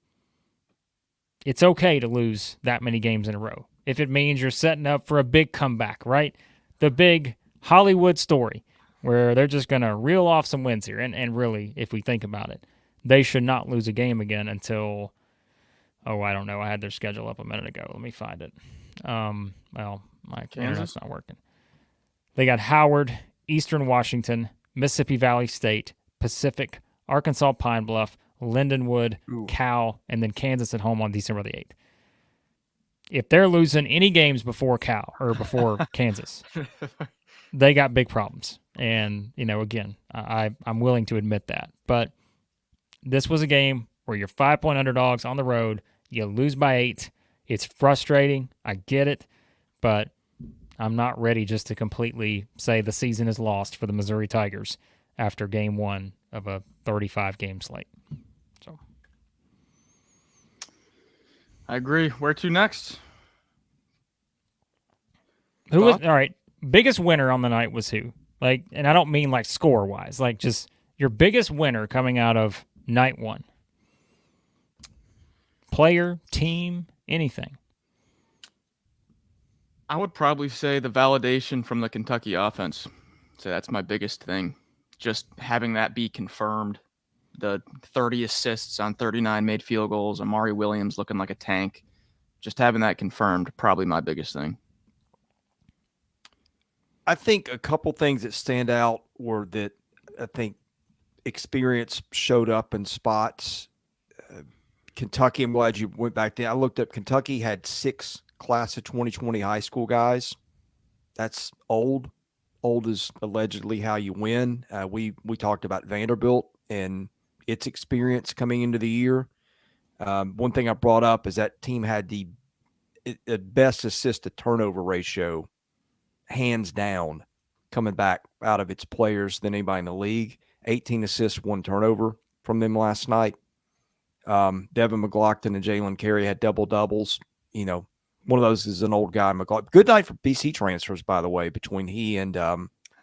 it's okay to lose that many games in a row if it means you're setting up for a big comeback, right? The big Hollywood story where they're just going to reel off some wins here. And really, if we think about it, they should not lose a game again until, I don't know. I had their schedule up a minute ago. Let me find it. Well, my internet's not working. They got Howard, Eastern Washington, Mississippi Valley State, Pacific, Arkansas Pine Bluff, Lindenwood, Cal, and then Kansas at home on December the 8th. If they're losing any games before Cal or before Kansas, they got big problems. And, again, I'm willing to admit that. But this was a game where you're 5-point underdogs on the road. You lose by 8. It's frustrating. I get it. But I'm not ready just to completely say the season is lost for the Missouri Tigers after game 1 of a 35-game slate. So, I agree. Where to next? All right, biggest winner on the night was who? Like, and I don't mean like score-wise, like just your biggest winner coming out of night 1. Player, team, anything. I would probably say the validation from the Kentucky offense. So that's my biggest thing. Just having that be confirmed. The 30 assists on 39 made field goals. Amari Williams looking like a tank. Just having that confirmed, probably my biggest thing. I think a couple things that stand out were that I think experience showed up in spots. Kentucky, I'm glad you went back there. I looked up, Kentucky had 6 class of 2020 high school guys. That's old. Old is allegedly how you win. We talked about Vanderbilt and its experience coming into the year. One thing I brought up is that team had the best assist to turnover ratio, hands down, coming back out of its players than anybody in the league. 18 assists, 1 turnover from them last night. Devin McLaughlin and Jalen Carey had double-doubles. One of those is an old guy, McLaughlin. Good night for BC transfers, by the way, between he and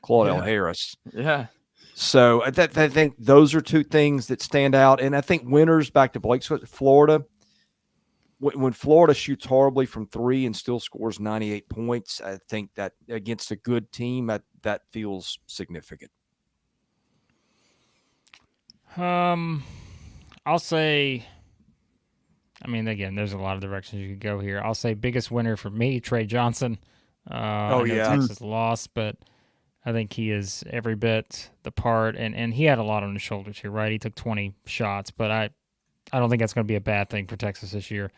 Claudel Harris. Yeah. So I think those are 2 things that stand out. And I think winners, back to Blake's, Florida, when Florida shoots horribly from 3 and still scores 98 points, I think that against a good team, that feels significant. I'll say, again, there's a lot of directions you could go here. I'll say biggest winner for me, Trey Johnson. Texas lost, but I think he is every bit the part, and he had a lot on his shoulders here, right? He took 20 shots, but I don't think that's going to be a bad thing for Texas this year.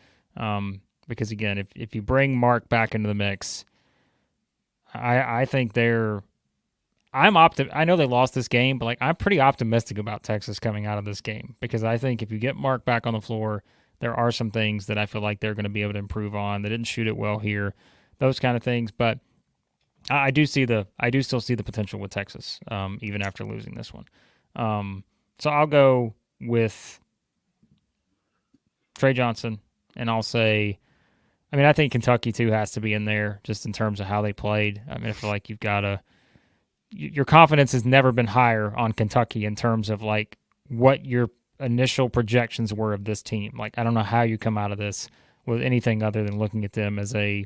Because again, if you bring Mark back into the mix, I think I know they lost this game, but I'm pretty optimistic about Texas coming out of this game because I think if you get Mark back on the floor, there are some things that I feel like they're going to be able to improve on. They didn't shoot it well here, those kind of things, but I do still see the potential with Texas, even after losing this one. So I'll go with Trey Johnson, and I'll say, I think Kentucky too has to be in there just in terms of how they played. I feel like your confidence has never been higher on Kentucky in terms of what your initial projections were of this team. I don't know how you come out of this with anything other than looking at them as a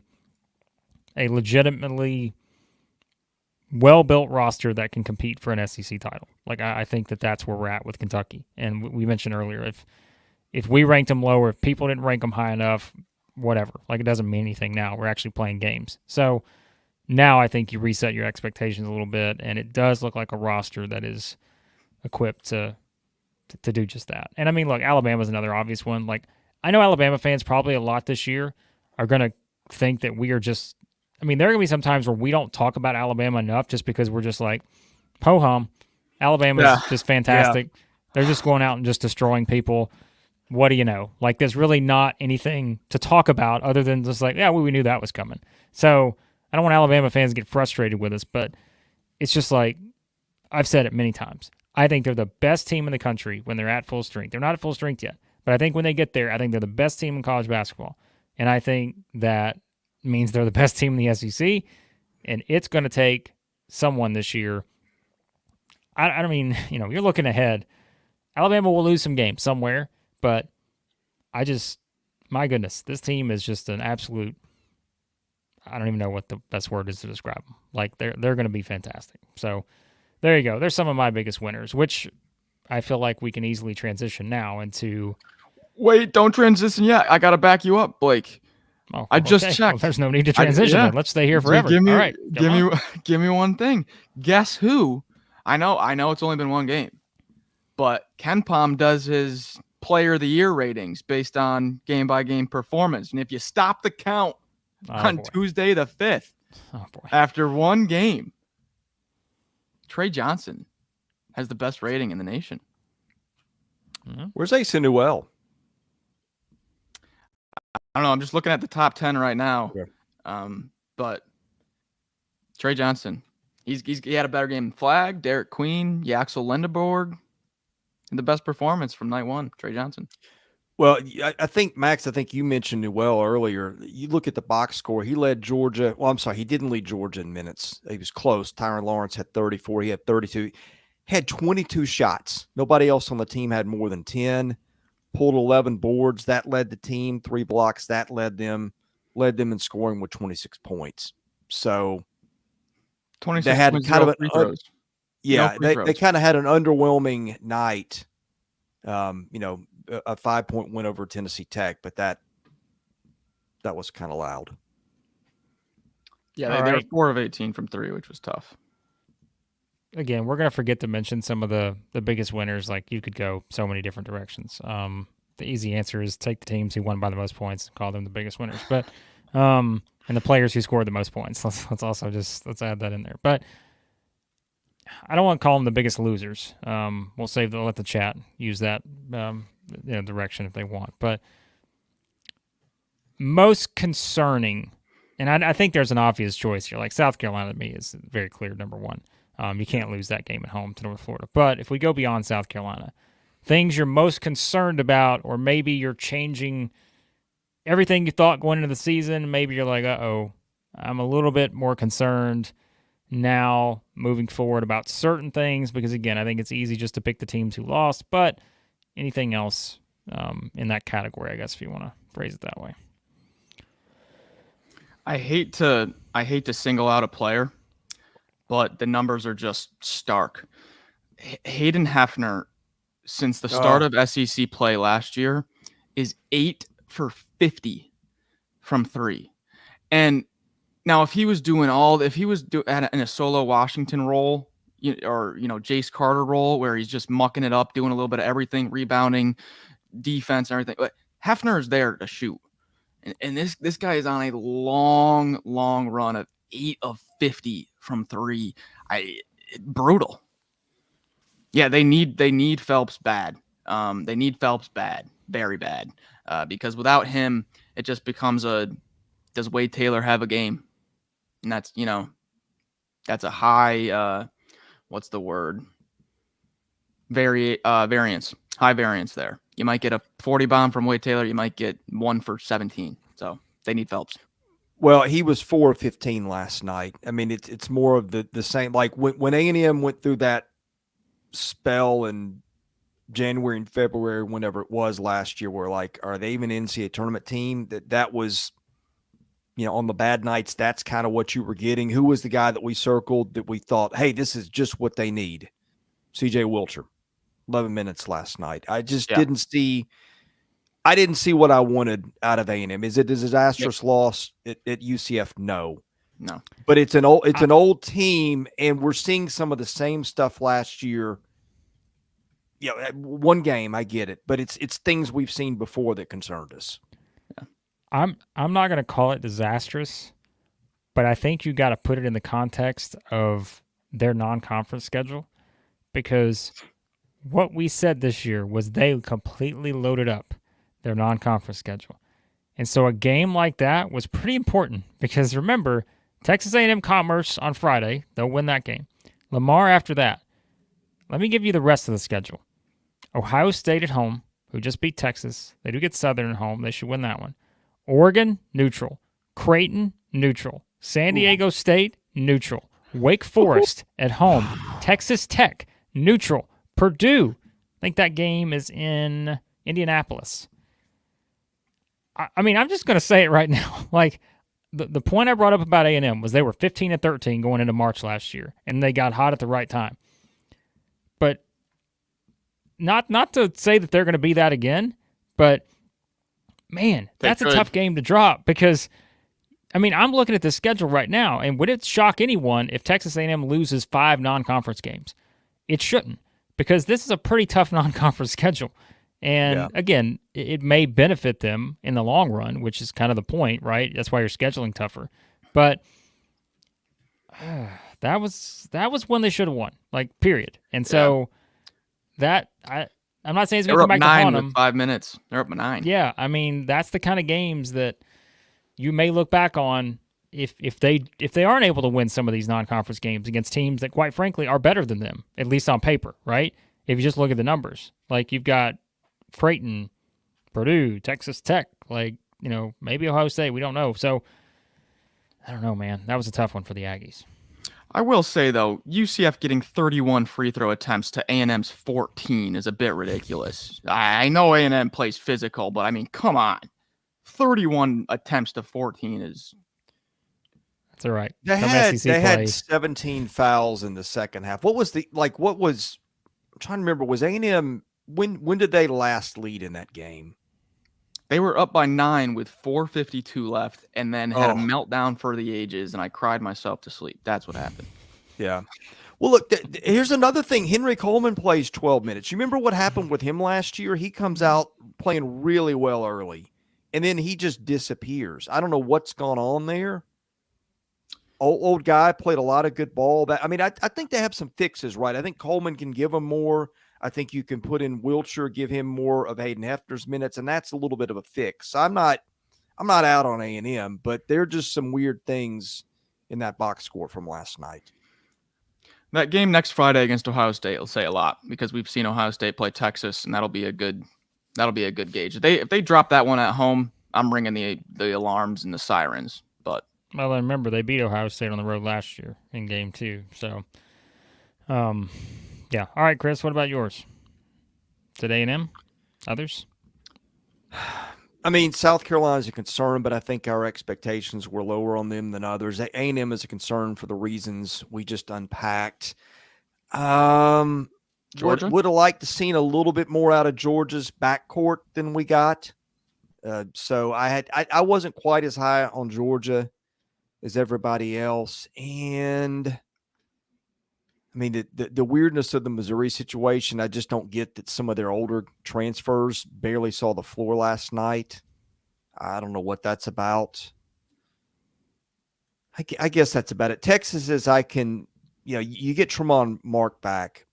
legitimately well-built roster that can compete for an SEC title. I think that's where we're at with Kentucky. And we mentioned earlier, if we ranked them lower, if people didn't rank them high enough, whatever. It doesn't mean anything now. We're actually playing games. So now I think you reset your expectations a little bit, and it does look like a roster that is equipped to do just that. And look, Alabama's another obvious one. I know Alabama fans probably a lot this year are going to think that we are just there are going to be some times where we don't talk about Alabama enough just because we're just ho-hum. Alabama's just fantastic. Yeah. They're just going out and just destroying people. what do you know? Like, there's really not anything to talk about other than just like, yeah, we knew that was coming. So I don't want Alabama fans to get frustrated with us, but it's just like, I've said it many times. I think they're the best team in the country when they're at full strength. They're not at full strength yet, but I think when they get there, I think they're the best team in college basketball. And I think that means they're the best team in the SEC, and it's going to take someone this year. I mean, you're looking ahead. Alabama will lose some games somewhere, but my goodness, this team is just an absolute, I don't even know what the best word is to describe them. Like, they're going to be fantastic. So there you go. There's some of my biggest winners, which I feel like we can easily transition now into. Wait, don't transition yet. I got to back you up, Blake. Oh, I just okay. checked. Well, there's no need to transition. Then. Let's stay here forever. Give me, all right. Give me one thing. Guess who? I know it's only been one game, but Ken Pom does his player of the year ratings based on game by game performance. And if you stop the count on Tuesday the 5th, after one game, Trey Johnson has the best rating in the nation. Where's Asa Newell? I don't know. I'm just looking at the top 10 right now. Okay. But Trey Johnson, he had a better game than Flag, Derek Queen, Yaxel Lindeborg, and the best performance from night one, Trey Johnson. Well, I think, Max, you mentioned Newell earlier. You look at the box score. He led Georgia. Well, I'm sorry. He didn't lead Georgia in minutes. He was close. Tyron Lawrence had 34. He had 32. Had 22 shots. Nobody else on the team had more than 10. Pulled 11 boards. That led the team. 3 blocks. That led them in scoring with 26 points. So 26 they had kind of free throws. They kind of had an underwhelming night. A 5-point win over Tennessee Tech, but that was kind of loud. Yeah, they were 4 of 18 from 3, which was tough. Again, we're going to forget to mention some of the biggest winners. Like, you could go so many different directions. The easy answer is take the teams who won by the most points and call them the biggest winners. But and the players who scored the most points. Let's also let's add that in there. But I don't want to call them the biggest losers. We'll let the chat use that direction if they want. But most concerning, and I think there's an obvious choice here. Like, South Carolina to me is very clear number one. You can't lose that game at home to North Florida. But if we go beyond South Carolina, things you're most concerned about, or maybe you're changing everything you thought going into the season, maybe you're like, I'm a little bit more concerned now moving forward about certain things, because, again, I think it's easy just to pick the teams who lost, but anything else in that category, I guess, if you want to phrase it that way. I hate to single out a player, but the numbers are just stark. Hayden Hefner, since the start of SEC play last year, is 8 for 50 from 3. And now, if he was in a solo Washington role, or Jace Carter role, where he's just mucking it up, doing a little bit of everything, rebounding, defense, and everything, but Hefner is there to shoot. And this guy is on a long run of 8 of 50 from 3. Brutal. Yeah, they need Phelps bad. They need Phelps bad, very bad, because without him, it just becomes does Wade Taylor have a game? And that's a high what's the word? Variance. High variance there. You might get a 40 bomb from Wade Taylor. You might get 1 for 17. So they need Phelps. Well, he was 4 of 15 last night. I mean, it's more of the same. Like when A&M went through that spell in January and February, whenever it was last year, where like, are they even an NCAA tournament team? That was, on the bad nights, that's kind of what you were getting. Who was the guy that we circled that we thought, hey, this is just what they need? CJ Wilcher, 11 minutes last night. I just didn't see what I wanted out of A&M. Is it a disastrous loss at UCF? No. But it's an old team, and we're seeing some of the same stuff last year. One game, I get it, but it's things we've seen before that concerned us. I'm not going to call it disastrous, but I think you got to put it in the context of their non-conference schedule, because what we said this year was they completely loaded up their non-conference schedule. And so a game like that was pretty important because remember, Texas A&M Commerce on Friday, they'll win that game. Lamar after that. Let me give you the rest of the schedule. Ohio State at home, who just beat Texas. They do get Southern at home. They should win that one. Oregon, neutral. Creighton, neutral. San Diego State, neutral. Wake Forest at home. Texas Tech, neutral. Purdue, I think that game is in Indianapolis. I mean, I'm just going to say it right now. Like, the point I brought up about A&M was they were 15-13 going into March last year, and they got hot at the right time. But not to say that they're going to be that again, but, man, that's a tough game to drop because, I mean, I'm looking at the schedule right now, and would it shock anyone if Texas A&M loses 5 non-conference games? It shouldn't, because this is a pretty tough non-conference schedule. And again, it may benefit them in the long run, which is kind of the point, right? That's why you're scheduling tougher. But that was when they should have won, like, period. And so I'm not saying it's going to come back to haunt them. 5 minutes. They're up by 9. Yeah, I mean, that's the kind of games that you may look back on if they aren't able to win some of these non-conference games against teams that, quite frankly, are better than them, at least on paper, right? If you just look at the numbers. Like, you've got Creighton, Purdue, Texas Tech, like, you know, maybe Ohio State. We don't know. So, I don't know, man. That was a tough one for the Aggies. I will say, though, UCF getting 31 free throw attempts to A&M's 14 is a bit ridiculous. I know A&M plays physical, but, I mean, come on. 31 attempts to 14 is... That's all right. They had 17 fouls in the second half. I'm trying to remember, was A&M... When did they last lead in that game? They were up by 9 with 4:52 left, and then had a meltdown for the ages, and I cried myself to sleep. That's what happened. Yeah. Well, look, here's another thing. Henry Coleman plays 12 minutes. You remember what happened with him last year? He comes out playing really well early, and then he just disappears. I don't know what's gone on there. Old guy, played a lot of good ball. I think they have some fixes, right? I think Coleman can give them more. I think you can put in Wiltshire, give him more of Hayden Hefner's minutes, and that's a little bit of a fix. I'm not out on A&M, but there are just some weird things in that box score from last night. That game next Friday against Ohio State will say a lot because we've seen Ohio State play Texas, and that'll be a good gauge. If they drop that one at home, I'm ringing the alarms and the sirens. But well, I remember they beat Ohio State on the road last year in game 2. So, yeah. All right, Chris, what about yours? Is it A&M? Others? I mean, South Carolina's a concern, but I think our expectations were lower on them than others. A&M is a concern for the reasons we just unpacked. Georgia? Would have liked to seen a little bit more out of Georgia's backcourt than we got. So I wasn't quite as high on Georgia as everybody else. And I mean, the weirdness of the Missouri situation, I just don't get that some of their older transfers barely saw the floor last night. I don't know what that's about. I guess that's about it. Texas is you get Tramon Mark back,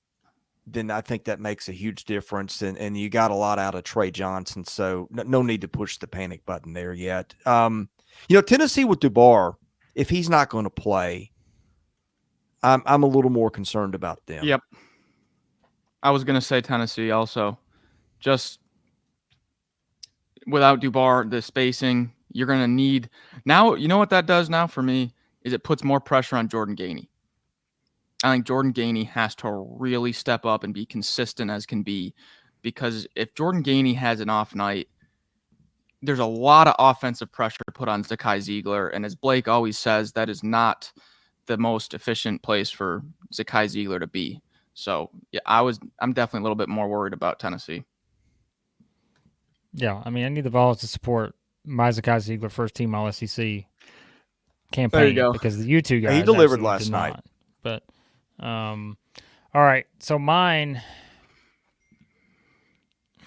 then I think that makes a huge difference. And you got a lot out of Trey Johnson, so no need to push the panic button there yet. Tennessee with Dubar, if he's not going to play, I'm a little more concerned about them. Yep. I was going to say Tennessee also. Just without Dubar, the spacing, you're going to need – now, you know what that does now for me is it puts more pressure on Jordan Gainey. I think Jordan Gainey has to really step up and be consistent as can be, because if Jordan Gainey has an off night, there's a lot of offensive pressure put on Zakai Ziegler. And as Blake always says, that is not – the most efficient place for Zakai Ziegler to be. So yeah, I'm definitely a little bit more worried about Tennessee. Yeah, I mean, I need the Vols to support my Zakai Ziegler first team All SEC campaign. There you go. Because the U2 guys he delivered last night. But all right, so mine,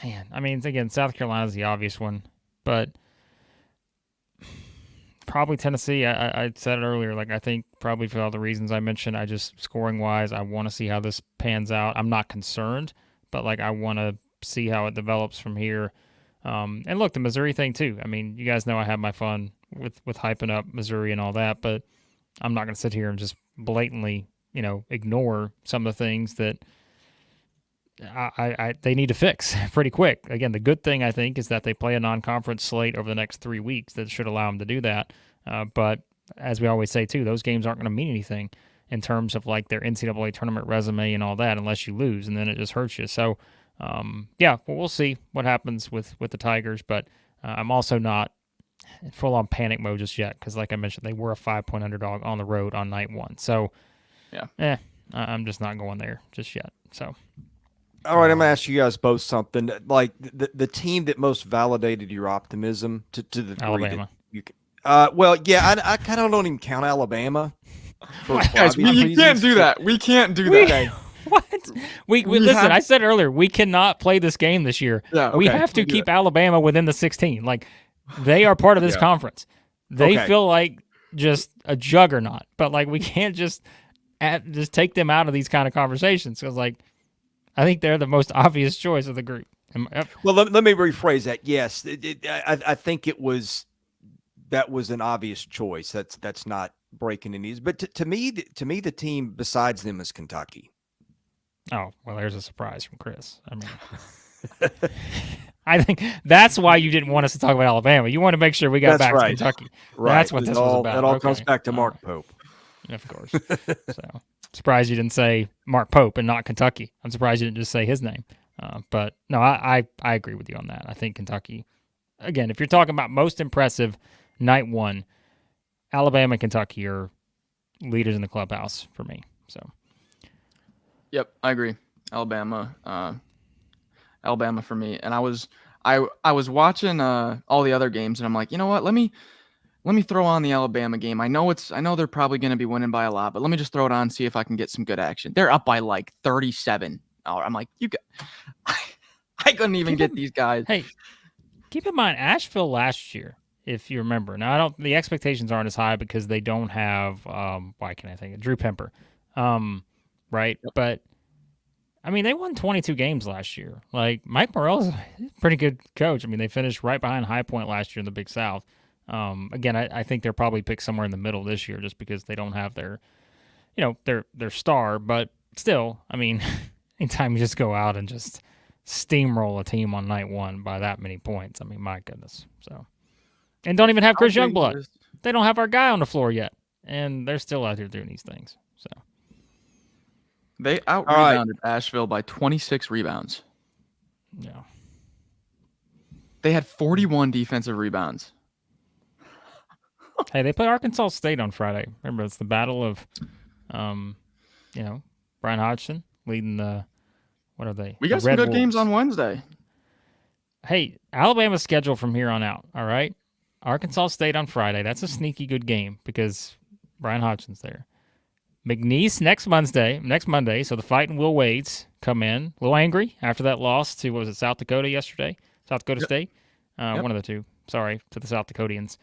man, I mean, again, South Carolina's the obvious one, but probably Tennessee. I said it earlier. Like, I think probably for all the reasons I mentioned, I just scoring wise, I want to see how this pans out. I'm not concerned, but like I want to see how it develops from here. And look, the Missouri thing too. I mean, you guys know I have my fun with hyping up Missouri and all that, but I'm not going to sit here and just blatantly, ignore some of the things that they need to fix pretty quick. Again, the good thing I think is that they play a non-conference slate over the next 3 weeks that should allow them to do that. But as we always say too, those games aren't going to mean anything in terms of like their NCAA tournament resume and all that unless you lose, and then it just hurts you. So, we'll see what happens with the Tigers, but I'm also not in full-on panic mode just yet because, like I mentioned, they were a 5-point underdog on the road on night one. So, I'm just not going there just yet. So. All right, I'm going to ask you guys both something. Like the team that most validated your optimism to the degree Alabama. that you can. I kind of don't even count Alabama. Guys, you can't do that. We can't do that. What? We listen. I said earlier we cannot play this game this year. Yeah, we have to keep Alabama within the 16. Like they are part of this conference. They feel like just a juggernaut, but like we can't just take them out of these kind of conversations because like. I think they're the most obvious choice of the group. Well, let me rephrase that. Yes, I think that was an obvious choice. That's not breaking the news. But to me, the team besides them is Kentucky. Oh, well, there's a surprise from Chris. I mean, I think that's why you didn't want us to talk about Alabama. You want to make sure we got back to Kentucky. Right. That's what this was about. It all comes back to Mark Pope. Of course. So surprised you didn't say Mark Pope and not Kentucky. I'm surprised you didn't just say his name. But no, I agree with you on that. I think Kentucky, again, if you're talking about most impressive night one, Alabama and Kentucky are leaders in the clubhouse for me. So. Yep, I agree. Alabama for me. And I was watching all the other games, and I'm like, you know what? Let me throw on the Alabama game. I know they're probably going to be winning by a lot, but let me just throw it on and see if I can get some good action. They're up by like 37. I'm like, I couldn't even get these guys. Hey, keep in mind Asheville last year, if you remember. Now the expectations aren't as high because they don't have why can't I think of Drew Pemper. Right? Yep. But I mean, they won 22 games last year. Like Mike Morrell's a pretty good coach. I mean, they finished right behind High Point last year in the Big South. Again, I think they're probably picked somewhere in the middle this year just because they don't have their star. But still, I mean, anytime you just go out and just steamroll a team on night one by that many points, I mean, my goodness. So, and don't even have Chris Youngblood. They don't have our guy on the floor yet, and they're still out here doing these things. So they out-rebounded Asheville by 26 rebounds. Yeah. They had 41 defensive rebounds. Hey, they play Arkansas State on Friday. Remember, it's the battle of, Brian Hodgson leading the. What are they? We got some good games on Wednesday. Hey, Alabama's schedule from here on out. All right, Arkansas State on Friday. That's a sneaky good game because Brian Hodgson's there. McNeese next Monday. So the Fighting Will Wades come in a little angry after that loss to South Dakota yesterday. South Dakota State, one of the two. Sorry to the South Dakotans.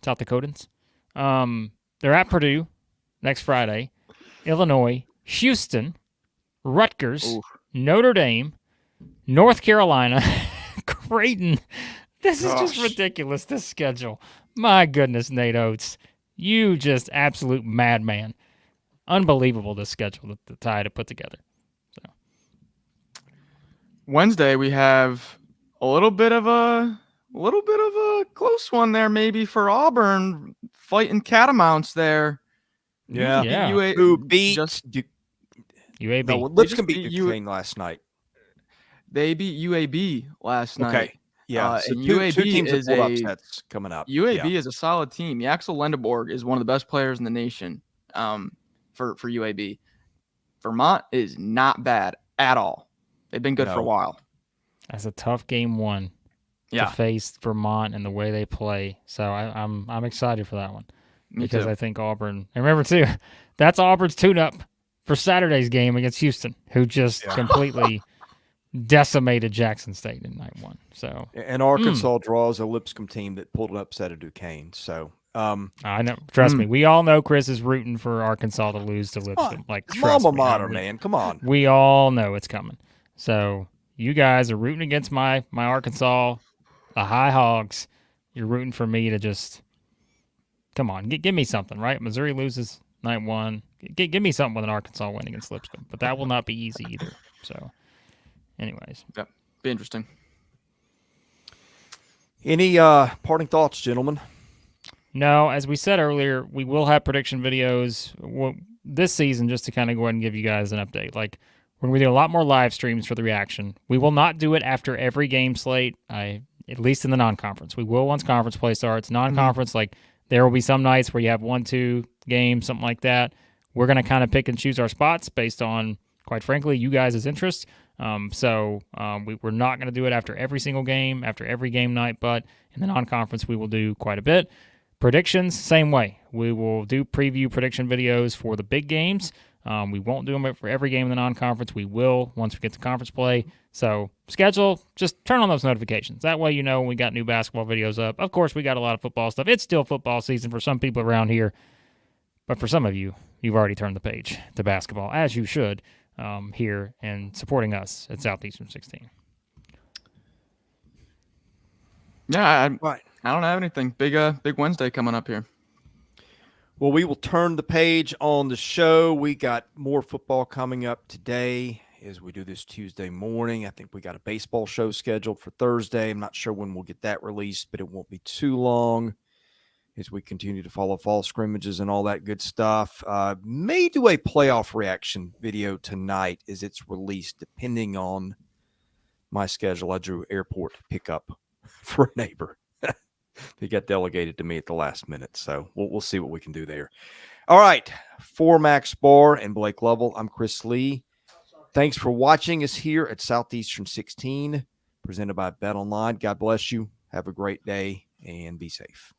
South Dakotans. They're at Purdue next Friday, Illinois, Houston, Rutgers, Notre Dame, North Carolina, Creighton. This is just ridiculous, this schedule. My goodness, Nate Oates. You just absolute madman. Unbelievable, this schedule that the Tide have put together. So Wednesday we have a little bit of a close one there, maybe for Auburn fighting Catamounts there. Yeah. Who beat UAB? No, Lipscomb beat Duquesne last night. They beat UAB last night. Okay. Yeah. So two UAB teams is that pulled upsets coming up. UAB is a solid team. Yaxel Lendeborg is one of the best players in the nation. For UAB, Vermont is not bad at all. They've been good for a while. That's a tough game one. To face Vermont and the way they play. So I'm excited for that one. Because I think Auburn, and remember too, that's Auburn's tune-up for Saturday's game against Houston, who just completely decimated Jackson State in night one. So and Arkansas draws a Lipscomb team that pulled an upset of Duquesne. So I know, trust me, we all know Chris is rooting for Arkansas to lose to Lipscomb. Like alma mater, man, come on. We all know it's coming. So you guys are rooting against my Arkansas, the High Hogs. You're rooting for me to just come on, give me something, right? Missouri loses night one. Give me something with an Arkansas win against Lipscomb, but that will not be easy either. So, anyways, Yeah, be interesting. Any parting thoughts, gentlemen? No, as we said earlier, we will have prediction videos this season just to kind of go ahead and give you guys an update. Like, we're going to do a lot more live streams for the reaction. We will not do it after every game slate, at least in the non-conference. We will once conference play starts. Non-conference, like, there will be some nights where you have 1-2 games, something like that. We're going to kind of pick and choose our spots based on, quite frankly, you guys' interests. So we're not going to do it after every single game, after every game night, but in the non-conference, we will do quite a bit. Predictions, same way. We will do preview prediction videos for the big games. We won't do them for every game in the non-conference. We will once we get to conference play. So schedule, just turn on those notifications. That way you know when we got new basketball videos up. Of course, we got a lot of football stuff. It's still football season for some people around here. But for some of you, you've already turned the page to basketball, as you should, here and supporting us at Southeastern 16. Yeah, Right. I don't have anything. Big Wednesday coming up here. Well, we will turn the page on the show. We got more football coming up today as we do this Tuesday morning. I think we got a baseball show scheduled for Thursday. I'm not sure when we'll get that released, but it won't be too long as we continue to follow fall scrimmages and all that good stuff. May do a playoff reaction video tonight as it's released, depending on my schedule. I drew airport pickup for a neighbor. They got delegated to me at the last minute, so we'll see what we can do there. All right, for Max Barr and Blake Lovell, I'm Chris Lee. Thanks for watching us here at Southeastern 16, presented by Bet Online. God bless you. Have a great day and be safe.